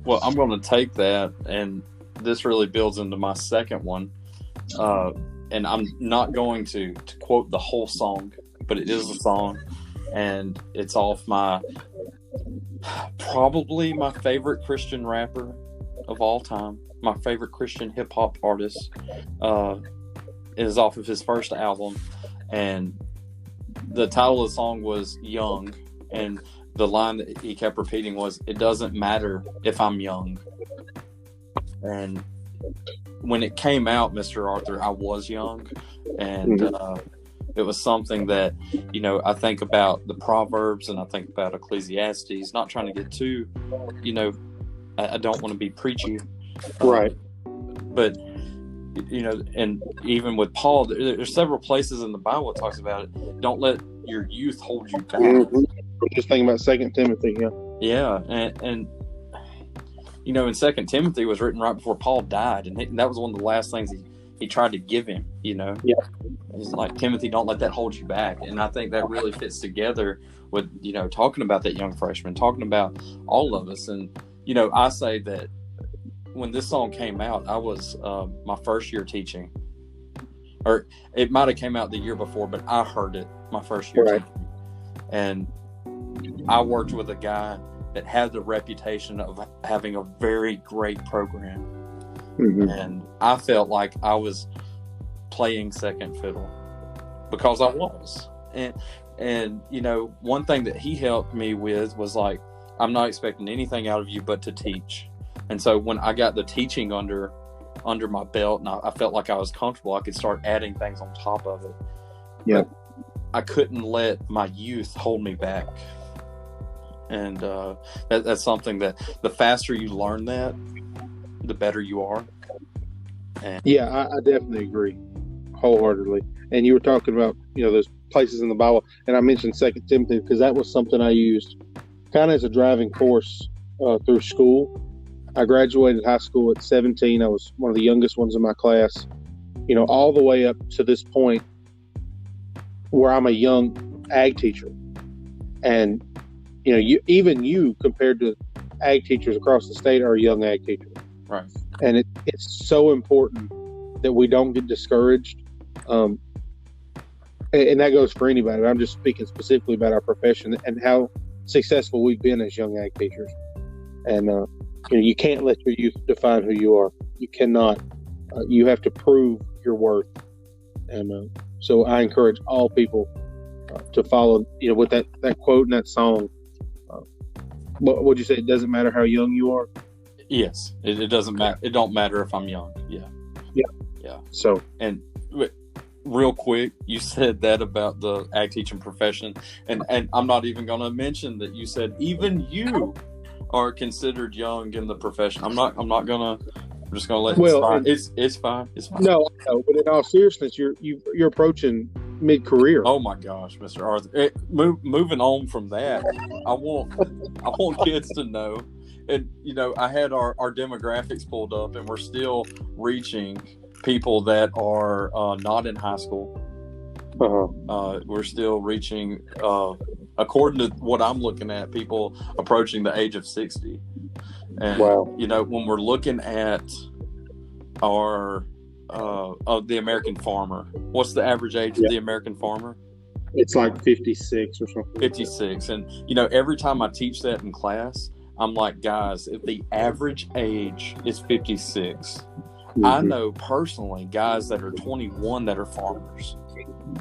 Well, I'm going to take that, and this really builds into my second one. And I'm not going to quote the whole song, but it is a song, and it's off probably my favorite Christian rapper of all time, my favorite Christian hip-hop artist, is off of his first album, and the title of the song was Young, and the line that he kept repeating was, "It doesn't matter if I'm young." And when it came out, Mr. Arthur, I was young, and it was something that, I think about the Proverbs and I think about Ecclesiastes, not trying to get too, I don't want to be preachy. Right. But, and even with Paul, there's several places in the Bible that talks about it. Don't let your youth hold you back. I'm just thinking about 2 Timothy, yeah. Yeah, and in Second Timothy was written right before Paul died, and that was one of the last things he tried to give him. Yeah. He's like, Timothy, don't let that hold you back. And I think that really fits together with talking about that young freshman, talking about all of us. And I say that when this song came out, I was my first year teaching, or it might have came out the year before, but I heard it my first year teaching, and I worked with a guy that had the reputation of having a very great program. And I felt like I was playing second fiddle because I was. And one thing that he helped me with was like, I'm not expecting anything out of you but to teach. And so when I got the teaching under my belt, and I felt like I was comfortable, I could start adding things on top of it. Yeah. But I couldn't let my youth hold me back. And that's something that the faster you learn that, the better you are. And I definitely agree wholeheartedly. And you were talking about, those places in the Bible, and I mentioned Second Timothy because that was something I used kind of as a driving force through school. I graduated high school at 17. I was one of the youngest ones in my class, all the way up to this point where I'm a young ag teacher. And, you compared to ag teachers across the state are a young ag teacher. Right. And it's so important that we don't get discouraged. And that goes for anybody. But I'm just speaking specifically about our profession and how successful we've been as young ag teachers. And, you can't let your youth define who you are. You cannot. You have to prove your worth. And so I encourage all people to follow, with that quote and that song. What would you say? It doesn't matter how young you are? Yes, it doesn't matter. It don't matter if I'm young. Yeah. So, and real quick, you said that about the ag teaching profession, and I'm not even going to mention that you said even you are considered young in the profession. I'm just going to let it slide. It's fine. It's fine. No, but in all seriousness, you're approaching mid-career. Oh my gosh, Mr. Arthur. Moving on from that, I want kids to know. And, I had our demographics pulled up, and we're still reaching people that are not in high school. We're still reaching, according to what I'm looking at, people approaching the age of 60. And, when we're looking at our the American farmer, what's the average age of the American farmer? It's like 56 or something. 56. And, every time I teach that in class, I'm like, guys, if the average age is 56, I know personally guys that are 21 that are farmers.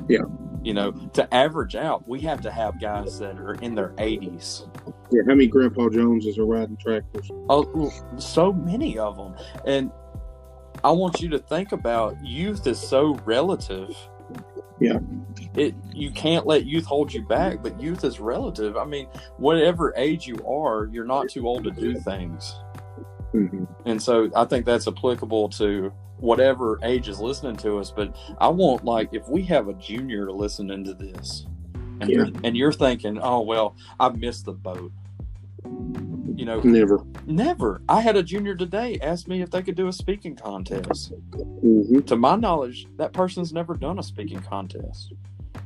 Yeah. To average out, we have to have guys that are in their 80s. Yeah, how many Grandpa Joneses are riding tractors? Oh, so many of them. And I want you to think about youth is so relative. Yeah. You can't let youth hold you back, but youth is relative. I mean, whatever age you are, you're not too old to do things. And so I think that's applicable to whatever age is listening to us. But I want, if we have a junior listening to this and you're thinking, oh, well, I missed the boat. Never. I had a junior today ask me if they could do a speaking contest. To my knowledge, that person's never done a speaking contest.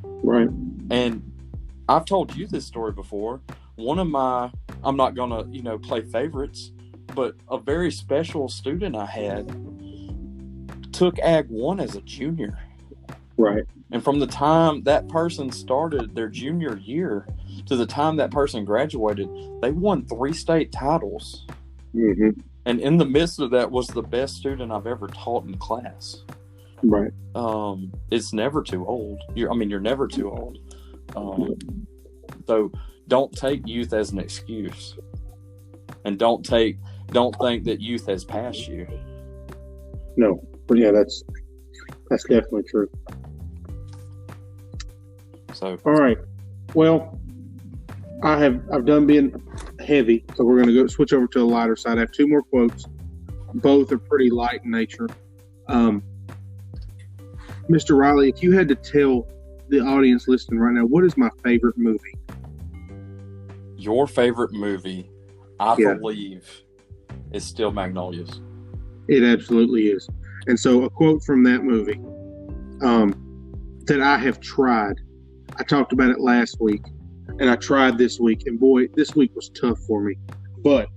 Right. And I've told you this story before. One of my, I'm not going to, play favorites, but a very special student I had took Ag 1 as a junior. Right. And from the time that person started their junior year to the time that person graduated, they won 3 state titles. And in the midst of that was the best student I've ever taught in class. Right. It's never too old. You're never too old. So don't take youth as an excuse. And don't think that youth has passed you. No. But yeah, that's definitely true. So all right. Well, I've done being heavy, so we're going to go switch over to the lighter side. I have 2 more quotes. Both are pretty light in nature. Mr. Riley, if you had to tell the audience listening right now, what is my favorite movie? Your favorite movie, I believe, is still Magnolias. It absolutely is. And so a quote from that movie that I have tried. I talked about it last week, and I tried this week. And boy, this week was tough for me. But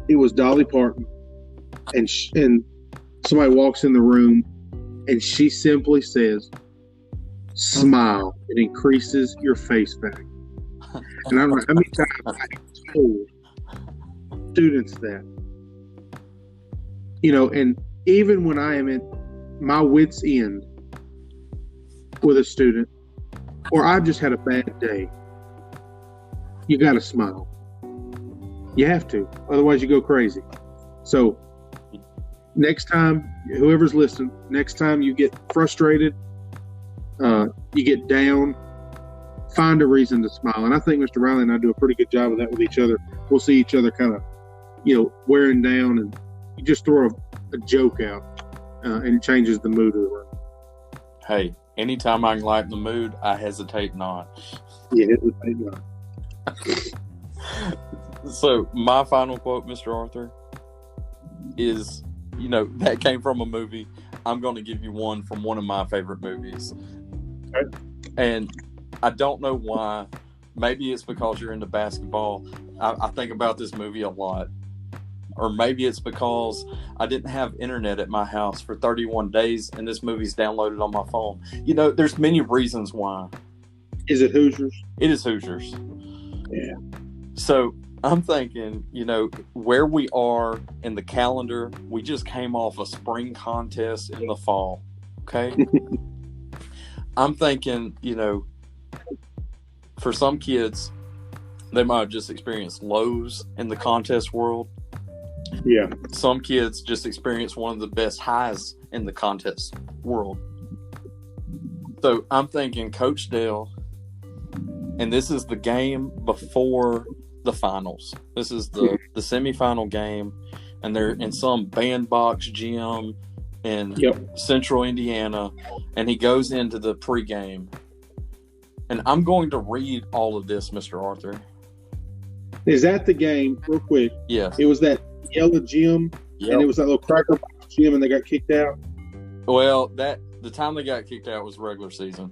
it was Dolly Parton, and somebody walks in the room, and she simply says, "Smile. It increases your face value." And I don't know how many times I have told students that. And even when I am at my wit's end with a student, or I've just had a bad day, you got to smile. You have to. Otherwise, you go crazy. So next time, whoever's listening, next time you get frustrated, you get down, find a reason to smile. And I think Mr. Riley and I do a pretty good job of that with each other. We'll see each other kind of, wearing down, and you just throw a joke out, and it changes the mood of the room. Hey, anytime I can lighten the mood, I hesitate not. Yeah, hesitate not. So my final quote, Mr. Arthur, is, that came from a movie. I'm going to give you one from one of my favorite movies. Okay. And I don't know why. Maybe it's because you're into basketball. I think about this movie a lot. Or maybe it's because I didn't have internet at my house for 31 days and this movie's downloaded on my phone. There's many reasons why. Is it Hoosiers? It is Hoosiers. Yeah. So I'm thinking, where we are in the calendar, we just came off a spring contest in the fall. Okay. I'm thinking, for some kids, they might have just experienced lows in the contest world. Yeah. Some kids just experience one of the best highs in the contest world. So I'm thinking Coach Dale, and this is the game before the finals. This is the semifinal game, and they're in some bandbox gym in Central Indiana, and he goes into the pregame. And I'm going to read all of this, Mr. Arthur. Is that the game, real quick? Yes. It was that yellow gym, and it was that little cracker box gym, and they got kicked out? Well, the time they got kicked out was regular season.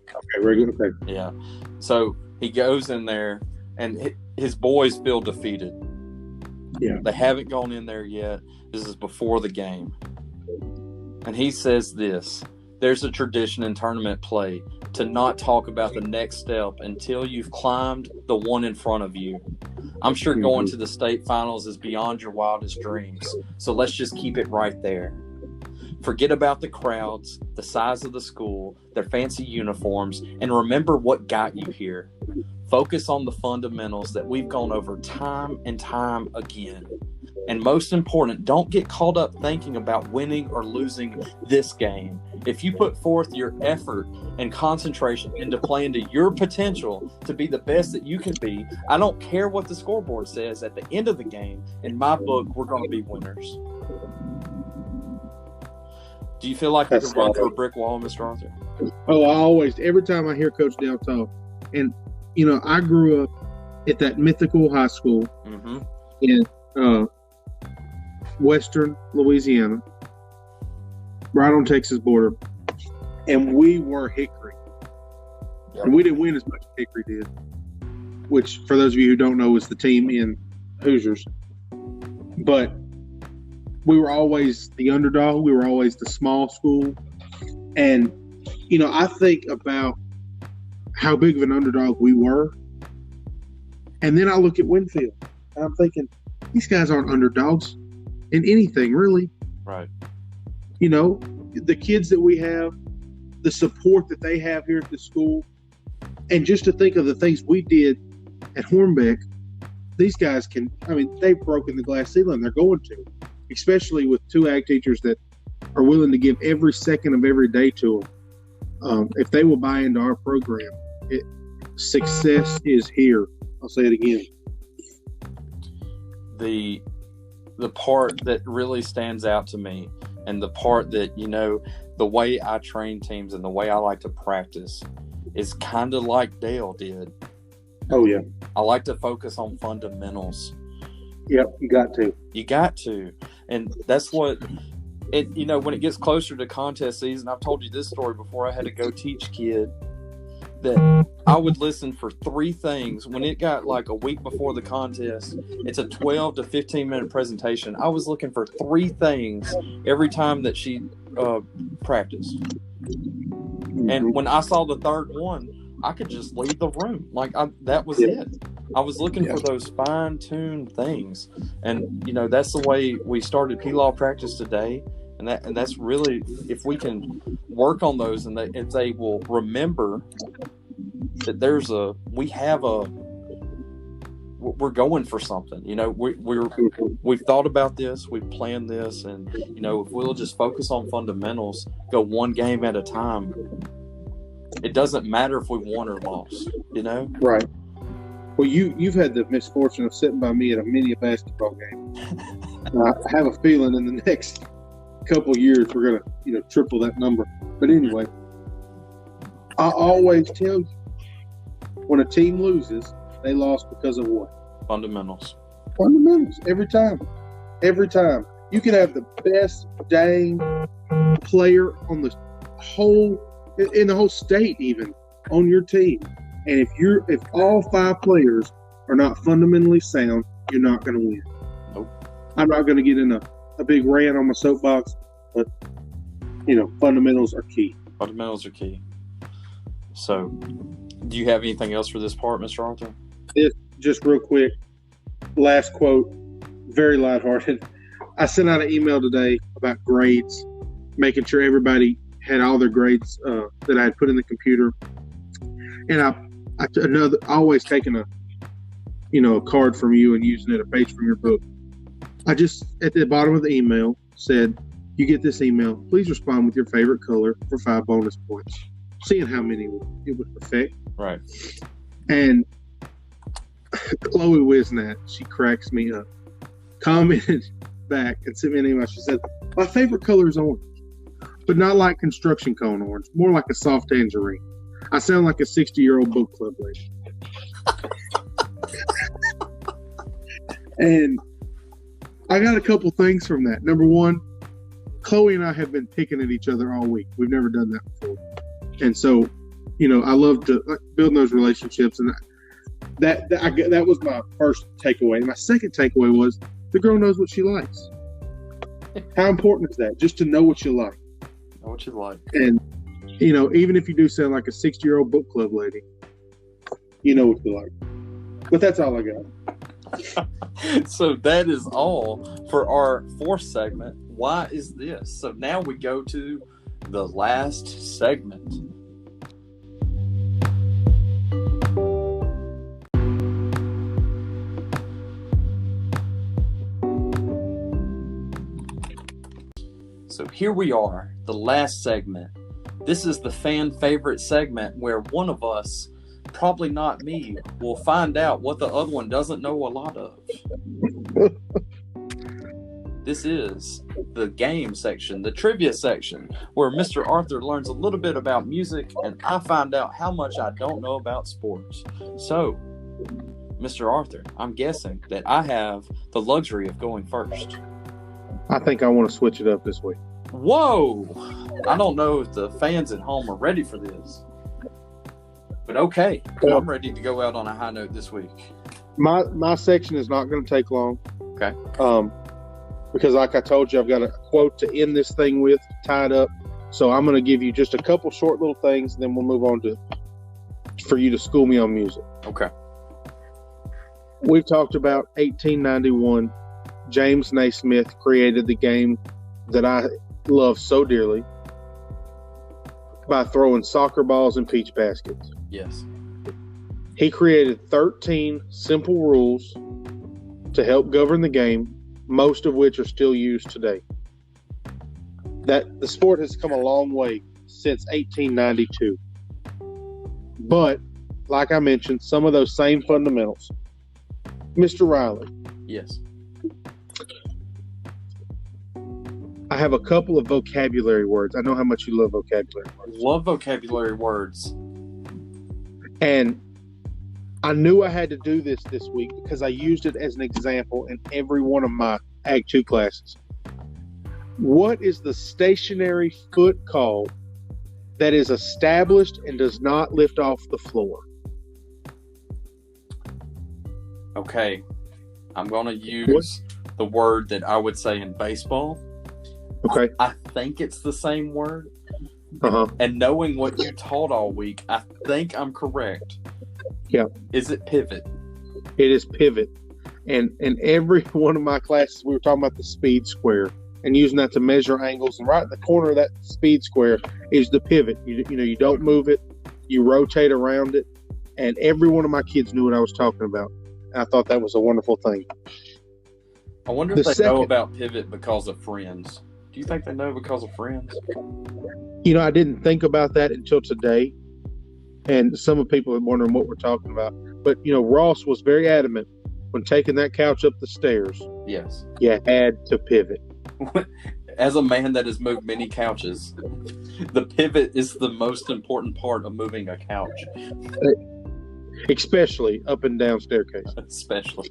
Okay, regular. Okay. Yeah. So he goes in there, and his boys feel defeated. Yeah. They haven't gone in there yet. This is before the game. And he says this: there's a tradition in tournament play to not talk about the next step until you've climbed the one in front of you. I'm sure going to the state finals is beyond your wildest dreams. So let's just keep it right there. Forget about the crowds, the size of the school, their fancy uniforms, and remember what got you here. Focus on the fundamentals that we've gone over time and time again. And most important, don't get caught up thinking about winning or losing this game. If you put forth your effort and concentration into playing to your potential to be the best that you can be, I don't care what the scoreboard says at the end of the game. In my book, we're going to be winners. Do you feel like you can run through a brick wall, Mr. Arthur? Oh, every time I hear Coach Dale talk, and, I grew up at that mythical high school in Western Louisiana, right on Texas border, and we were Hickory. Yep. And we didn't win as much as Hickory did, which, for those of you who don't know, is the team in Hoosiers. But we were always the underdog. We were always the small school. And, I think about how big of an underdog we were. And then I look at Winfield, and I'm thinking, these guys aren't underdogs in anything, really. Right. The kids that we have, the support that they have here at the school, and just to think of the things we did at Hornbeck, these guys they've broken the glass ceiling. They're going to, especially with two ag teachers that are willing to give every second of every day to them. If they will buy into our program, success is here. I'll say it again. The part that really stands out to me, and the part that, the way I train teams and the way I like to practice is kind of like Dale did. Oh, yeah. I like to focus on fundamentals. Yep, you got to. You got to. And that's what it, when it gets closer to contest season, I've told you this story before. I had to go teach kid that I would listen for 3 things. When it got like a week before the contest, it's a 12 to 15-minute presentation. I was looking for 3 things every time that she practiced. And when I saw the 3rd one, I could just leave the room. Like, that was it. I was looking for those fine-tuned things. And, that's the way we started P-Law practice today. And that's really, if we can work on those and if they will remember that we're going for something. We've thought about this, we've planned this, and if we'll just focus on fundamentals, go one game at a time, it doesn't matter if we won or lost. Right. Well, you've had the misfortune of sitting by me at a mini basketball game. I have a feeling in the next couple of years we're gonna triple that number. But anyway, I always tell you, when a team loses, they lost because of what? Fundamentals. Every time. You can have the best dang player on the whole state, even on your team, and if all 5 players are not fundamentally sound, you're not going to win. Nope. I'm not going to get in a big rant on my soapbox, but fundamentals are key. Fundamentals are key. So, do you have anything else for this part, Mr. Arthur? Just real quick, last quote, very lighthearted. I sent out an email today about grades, making sure everybody had all their grades that I had put in the computer. And I always taking a card from you and using it, a page from your book. I just, at the bottom of the email, said, you get this email, please respond with your favorite color for 5 bonus points. Seeing how many it would affect. Right. And Chloe Wisnat, she cracks me up, commented back and sent me an email. She said, my favorite color is orange, but not like construction cone orange, more like a soft tangerine. I sound like a 60-year-old book club lady. And I got a couple things from that. Number one, Chloe and I have been picking at each other all week. We've never done that before. And so, I love to build those relationships. And that was my first takeaway. My second takeaway was the girl knows what she likes. How important is that? Just to know what you like. Know what you like. And, even if you do sound like a 60-year-old book club lady, you know what you like. But that's all I got. So that is all for our 4th segment. Why is this? So now we go to the last segment. So here we are, the last segment. This is the fan favorite segment where one of us, probably not me, will find out what the other one doesn't know a lot of. This is the game section, the trivia section, where Mr. Arthur learns a little bit about music and I find out how much I don't know about sports. So, Mr. Arthur, I'm guessing that I have the luxury of going first. I think I want to switch it up this week. Whoa! I don't know if the fans at home are ready for this. But okay, I'm ready to go out on a high note this week. My section is not going to take long. Okay. Because like I told you, I've got a quote to end this thing with, tied up. So I'm going to give you just a couple short little things, and then we'll move on for you to school me on music. Okay. We've talked about 1891. James Naismith created the game that I love so dearly by throwing soccer balls in peach baskets. Yes. He created 13 simple rules to help govern the game, most of which are still used today. That the sport has come a long way since 1892. But, like I mentioned, some of those same fundamentals. Mr. Riley. Yes. I have a couple of vocabulary words. I know how much you love vocabulary words. Love vocabulary words. And I knew I had to do this week because I used it as an example in every one of my Ag 2 classes. What is the stationary foot called that is established and does not lift off the floor? Okay. I'm going to use the word that I would say in baseball. Okay. I think it's the same word. Uh-huh. And knowing what you taught all week, I think I'm correct. Yeah. Is it pivot? It is pivot. And in every one of my classes, we were talking about the speed square and using that to measure angles. And right in the corner of that speed square is the pivot. You know, you don't move it. You rotate around it. And every one of my kids knew what I was talking about. And I thought that was a wonderful thing. I wonder if they know about pivot because of Friends. Do you think they know because of Friends? You know, I didn't think about that until today. And some of the people are wondering what we're talking about. But, you know, Ross was very adamant when taking that couch up the stairs. Yes. You had to pivot. As a man that has moved many couches, the pivot is the most important part of moving a couch. Especially up and down staircase. Especially.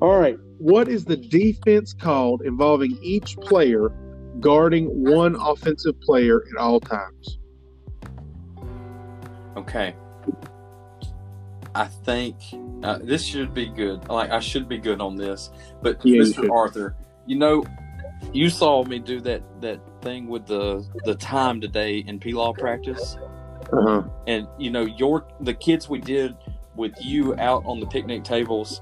All right. What is the defense called involving each player guarding one offensive player at all times? Okay. I think this should be good. Like, I should be good on this. But Yeah, Mr. Arthur, you know, you saw me do that thing with the time today in P-Law practice. Uh-huh. And, you know, the kids we did with you out on the picnic tables,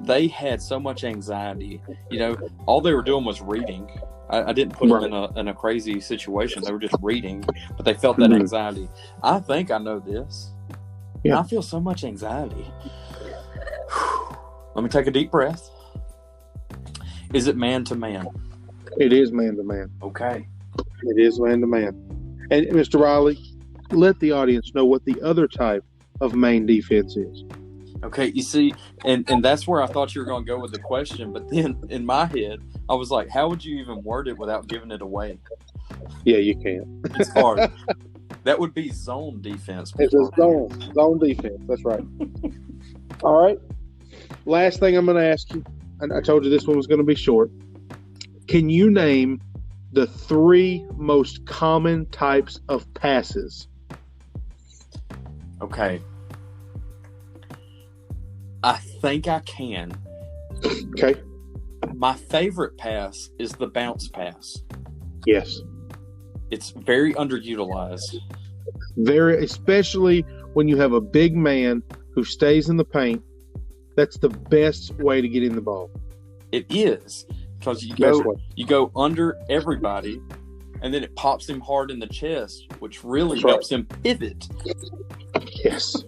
they had so much anxiety. You know, all they were doing was reading. I didn't put them in a crazy situation. They were just reading, but they felt that anxiety. I think I know this. Yeah. I feel so much anxiety. Let me take a deep breath. Is it man to man? It is man to man. Okay. It is man to man. And Mr. Riley, let the audience know what the other type of main defense is. Okay, you see, and that's where I thought you were going to go with the question, but then in my head, I was like, how would you even word it without giving it away? Yeah, you can. It's hard. That would be zone defense. It's a zone defense. That's right. All right. Last thing I'm going to ask you, and I told you this one was going to be short. Can you name the 3 most common types of passes? Okay. I think I can. Okay. My favorite pass is the bounce pass. Yes. It's very underutilized. Especially when you have a big man who stays in the paint. That's the best way to get in the ball. It is, because you go under everybody, and then it pops him hard in the chest, which really helps him pivot. Yes,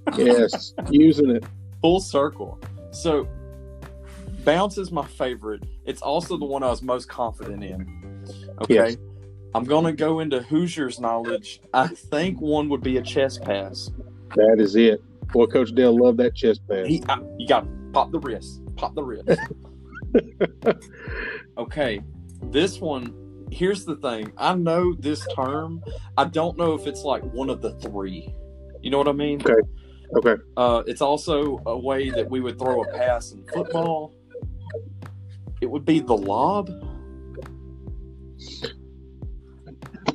using it. Full circle. So, bounce is my favorite. It's also the one I was most confident in. Okay? Yes. I'm going to go into Hoosiers knowledge. I think one would be a chest pass. That is it. Boy, Coach Dale loved that chest pass. You got to pop the wrist. Pop the wrist. Okay. This one, here's the thing. I know this term. I don't know if it's like one of the 3. You know what I mean? Okay. It's also a way that we would throw a pass in football. It would be the lob.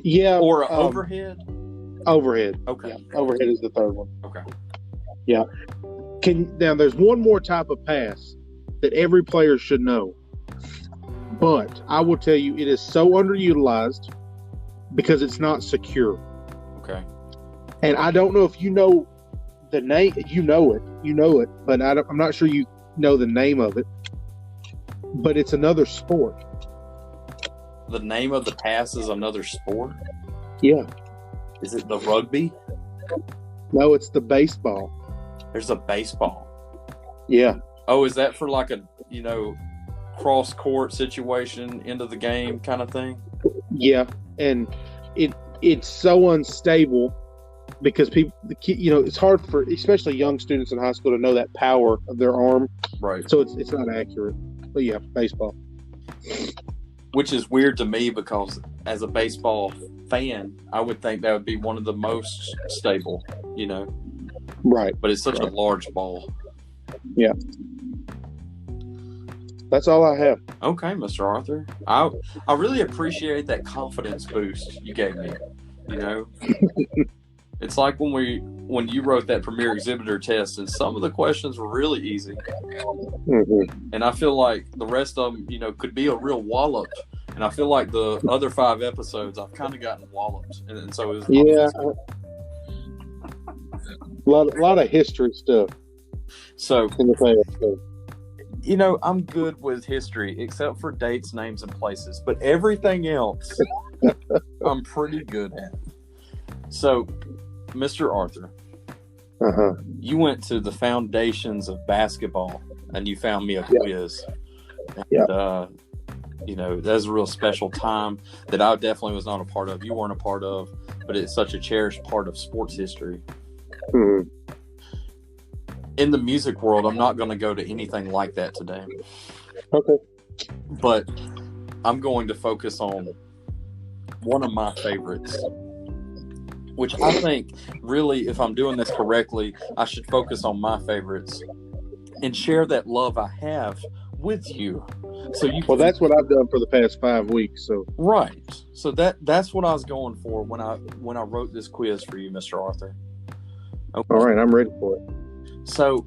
Yeah. Or overhead. Overhead. Okay. Yeah, overhead is the 3rd one. Okay. Yeah. Now there's one more type of pass that every player should know. But I will tell you, it is so underutilized because it's not secure. Okay. And I don't know if you know the name. You know it, but I'm not sure you know the name of it. But it's another sport. The name of the pass is another sport? Yeah. Is it the rugby? No, it's the baseball. There's a baseball. Yeah. Oh, is that for like a, cross court situation, end of the game kind of thing? Yeah. And it's so unstable because it's hard for especially young students in high school to know that power of their arm. Right. So it's not accurate. But yeah, baseball. Which is weird to me because as a baseball fan, I would think that would be one of the most stable, Right. But it's such a Right. large ball. Yeah. That's all I have. Okay, Mr. Arthur. I really appreciate that confidence boost you gave me. You know, it's like when you wrote that premier exhibitor test, and some of the questions were really easy, and I feel like the rest of them, could be a real wallop. And I feel like the other 5 episodes, I've kind of gotten walloped, and so it was. Yeah, a lot of history stuff. So in the past. So. I'm good with history except for dates, names, and places, but everything else I'm pretty good at. So, Mr. Arthur, you went to the foundations of basketball and you found me a quiz. Yeah. And, that's a real special time that I definitely was not a part of. You weren't a part of, but it's such a cherished part of sports history. Mm-hmm. In the music world, I'm not going to go to anything like that today. Okay. But I'm going to focus on one of my favorites, which I think really, if I'm doing this correctly, I should focus on my favorites and share that love I have with you. So that's what I've done for the past 5 weeks. So right. So that's what I was going for when I wrote this quiz for you, Mr. Arthur. Okay. All right, I'm ready for it. So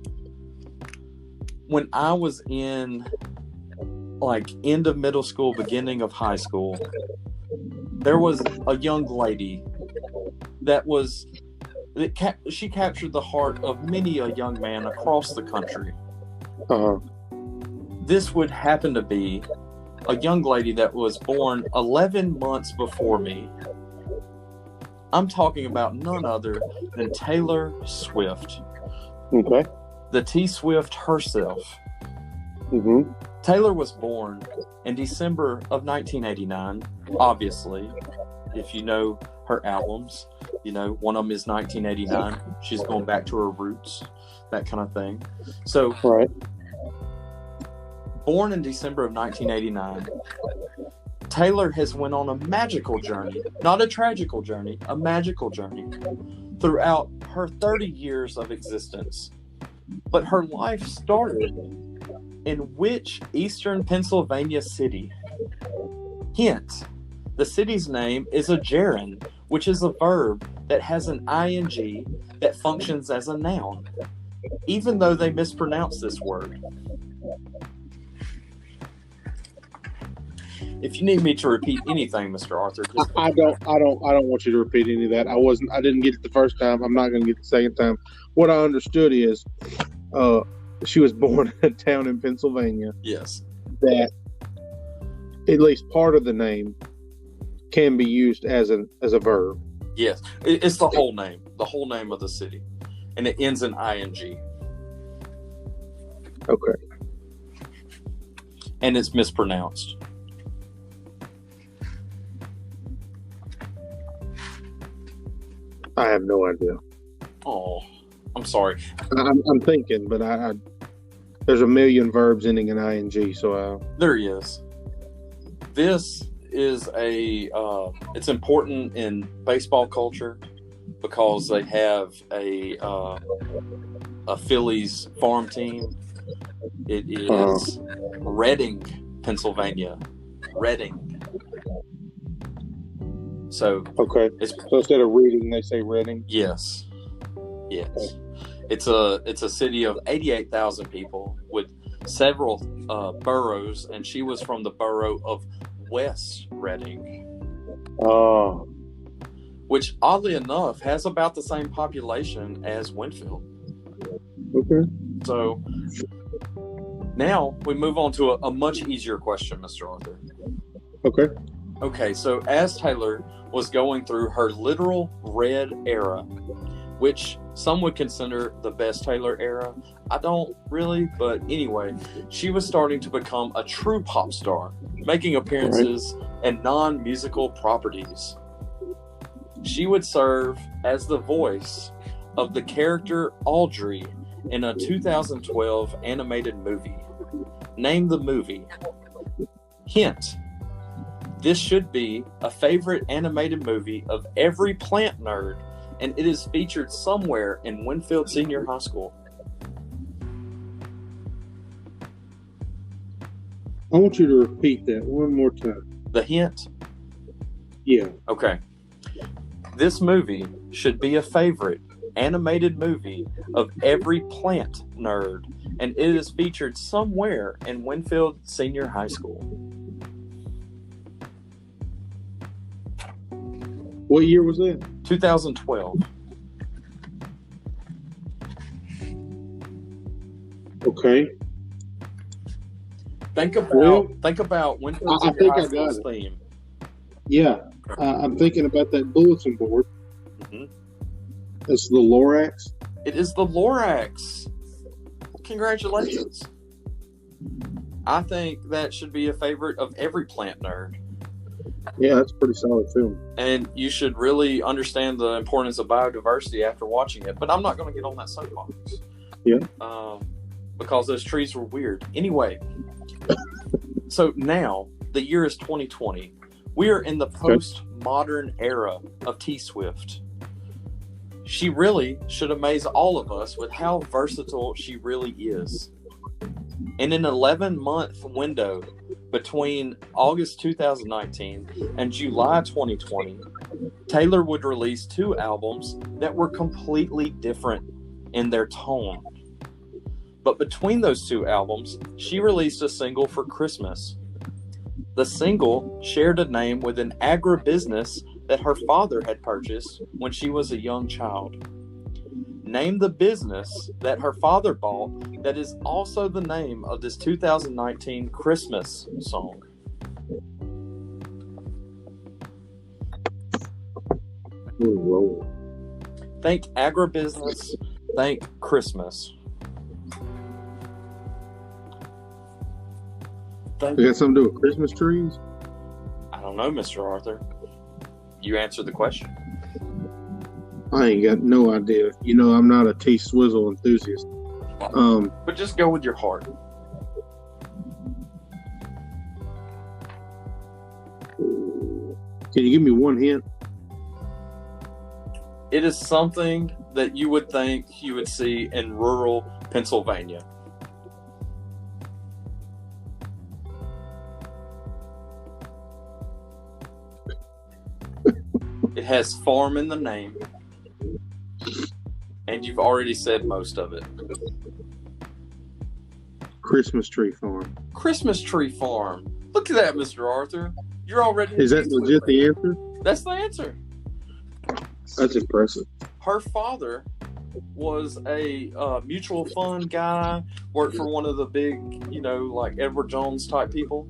when I was in end of middle school, beginning of high school, there was a young lady she captured the heart of many a young man across the country. This would happen to be a young lady that was born 11 months before me. I'm talking about none other than Taylor Swift. Okay. The T Swift herself. Mm-hmm. Taylor was born in December of 1989. Obviously, if you know her albums, one of them is 1989. She's going back to her roots, that kind of thing. So, right. Born in December of 1989, Taylor has went on a magical journey, not a tragical journey, a magical journey throughout her 30 years of existence. But her life started in which eastern Pennsylvania city? Hint, the city's name is a gerund, which is a verb that has an ing that functions as a noun, even though they mispronounce this word. If you need me to repeat anything, Mr. Arthur, I don't want you to repeat any of that. I didn't get it the first time. I'm not going to get it the second time. What I understood is, she was born in a town in Pennsylvania. Yes. That at least part of the name can be used as a verb. Yes, it's the whole name of the city, and it ends in ing. Okay. And it's mispronounced. I have no idea. Oh, I'm sorry. I'm thinking, but there's a million verbs ending in ing, so there he is. This is it's important in baseball culture because they have a Phillies farm team. It is Reading, Pennsylvania. Reading. So okay. So instead of reading, they say Reading. Yes. It's a city of 88,000 people with several boroughs, and she was from the borough of West Reading. Oh. Which, oddly enough, has about the same population as Winfield. Okay. So now we move on to a much easier question, Mr. Arthur. Okay. Okay, so as Taylor was going through her literal red era, which some would consider the best Taylor era. I don't really, but anyway, she was starting to become a true pop star, making appearances and non-musical properties. She would serve as the voice of the character Audrey in a 2012 animated movie. Name the movie. Hint. This should be a favorite animated movie of every plant nerd and it is featured somewhere in Winfield Senior High School. I want you to repeat that one more time. The hint? Yeah. Okay. This movie should be a favorite animated movie of every plant nerd, and it is featured somewhere in Winfield Senior High School. What year was that? 2012. Okay. Think about Winfield Senior High School's theme. Yeah, I'm thinking about that bulletin board. Mm-hmm. It's the Lorax. It is the Lorax. Congratulations. I think that should be a favorite of every plant nerd. Yeah, that's a pretty solid film. And you should really understand the importance of biodiversity after watching it. But I'm not going to get on that soapbox. Yeah. Because those trees were weird. Anyway, so now the year is 2020. We are in the post-modern era of T-Swift. She really should amaze all of us with how versatile she really is. In an 11-month window between August 2019 and July 2020, Taylor would release 2 albums that were completely different in their tone. But between those 2 albums, she released a single for Christmas. The single shared a name with an agribusiness that her father had purchased when she was a young child. Name the business that her father bought that is also the name of this 2019 Christmas song. Think agribusiness, think Christmas. It got something to do with Christmas trees? I don't know, Mr. Arthur. You answered the question. I ain't got no idea. You know, I'm not a T-Swizzle enthusiast. But just go with your heart. Can you give me one hint? It is something that you would think you would see in rural Pennsylvania. It has farm in the name. And you've already said most of it. Christmas tree farm. Christmas tree farm. Look at that, Mr. Arthur. You're already... Is that legit the answer? That's the answer. That's impressive. Her father was a mutual fund guy, worked for one of the big, like Edward Jones type people.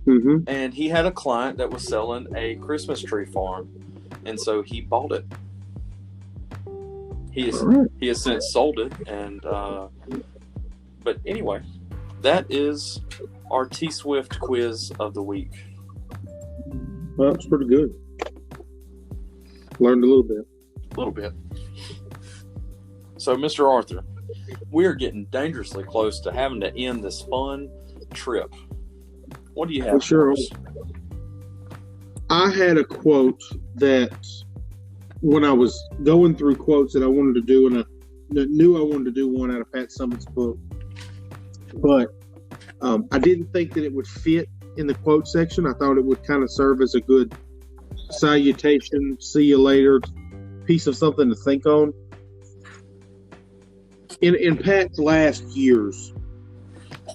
Mm-hmm. And he had a client that was selling a Christmas tree farm. And so he bought it. He has since sold it. And but anyway, that is our T-Swift quiz of the week. Well, that's pretty good. Learned a little bit. A little bit. So, Mr. Arthur, we are getting dangerously close to having to end this fun trip. What do you have for us? I had a quote that when I was going through quotes that I wanted to do, and I knew I wanted to do one out of Pat Summitt's book, but I didn't think that it would fit in the quote section. I thought it would kind of serve as a good salutation, see you later, piece of something to think on. In Pat's last years,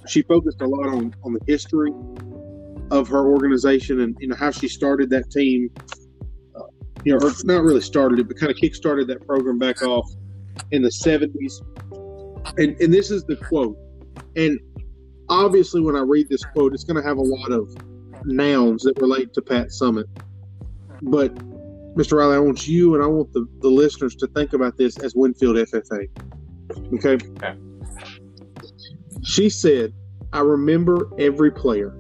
she focused a lot on the history of her organization and how she started that team. Or not really started it, but kind of kick-started that program back off in the 70s. And this is the quote. And obviously, when I read this quote, it's going to have a lot of nouns that relate to Pat Summitt. But, Mr. Riley, I want you and I want the listeners to think about this as Winfield FFA. Okay? She said, I remember every player,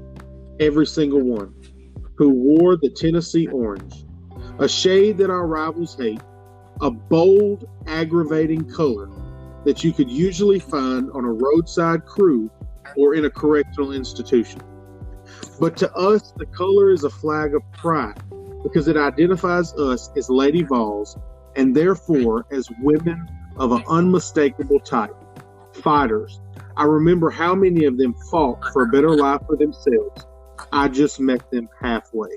every single one, who wore the Tennessee orange, a shade that our rivals hate, a bold, aggravating color that you could usually find on a roadside crew or in a correctional institution. But to us, the color is a flag of pride because it identifies us as Lady Vols And therefore, as women of an unmistakable type, fighters, I remember how many of them fought for a better life for themselves. I just met them halfway.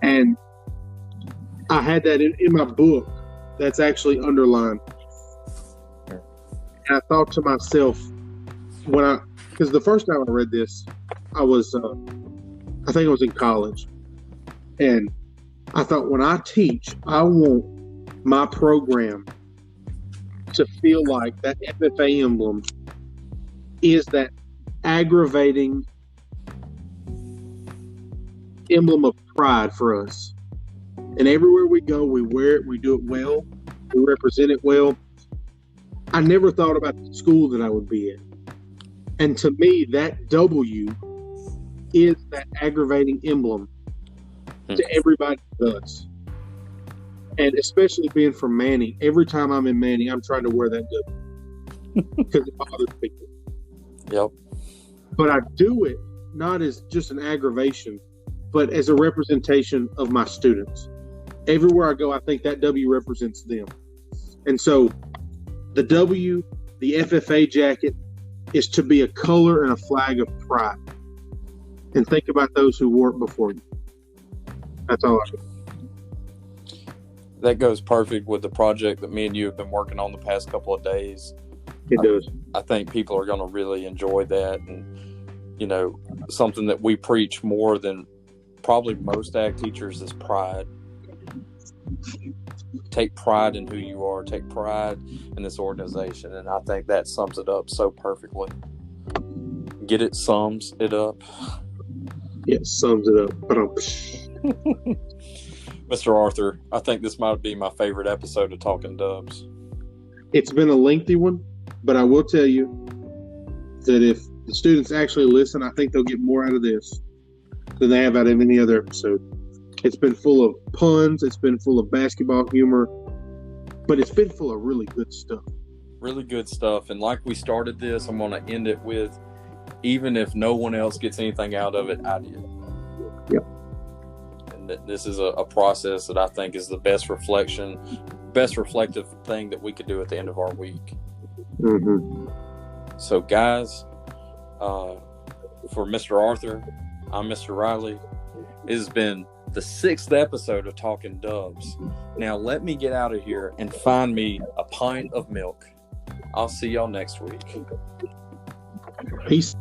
And I had that in my book that's actually underlined. And I thought to myself, because the first time I read this, I think I was in college. And I thought, when I teach, I want my program to feel like that FFA emblem is that aggravating emblem of pride for us. And everywhere we go, we wear it, we do it well, we represent it well. I never thought about the school that I would be in. And to me, that W is that aggravating emblem to everybody who does. And especially being from Manning, every time I'm in Manning, I'm trying to wear that W because it bothers people. Yep. But I do it not as just an aggravation, but as a representation of my students. Everywhere I go, I think that W represents them. And so the W, the FFA jacket, is to be a color and a flag of pride. And think about those who wore it before you. That's all I do. That goes perfect with the project that me and you have been working on the past couple of days. It does. I think people are going to really enjoy that. And, something that we preach more than probably most ag teachers is pride. Take pride in who you are. Take pride in this organization. And I think that sums it up so perfectly. Get it? Sums it up. Yes, sums it up. Mr. Arthur, I think this might be my favorite episode of Talking Dubs. It's been a lengthy one, but I will tell you that if the students actually listen, I think they'll get more out of this than they have out of any other episode. It's been full of puns. It's been full of basketball humor, but it's been full of really good stuff. Really good stuff. And like we started this, I'm going to end it with, even if no one else gets anything out of it, I did. Yep. And that this is a process that I think is the best reflective thing that we could do at the end of our week. Mm-hmm. So, guys, for Mr. Arthur, I'm Mr. Riley. It has been the 6th episode of Talking Dubs. Now, let me get out of here and find me a pint of milk. I'll see y'all next week. Peace.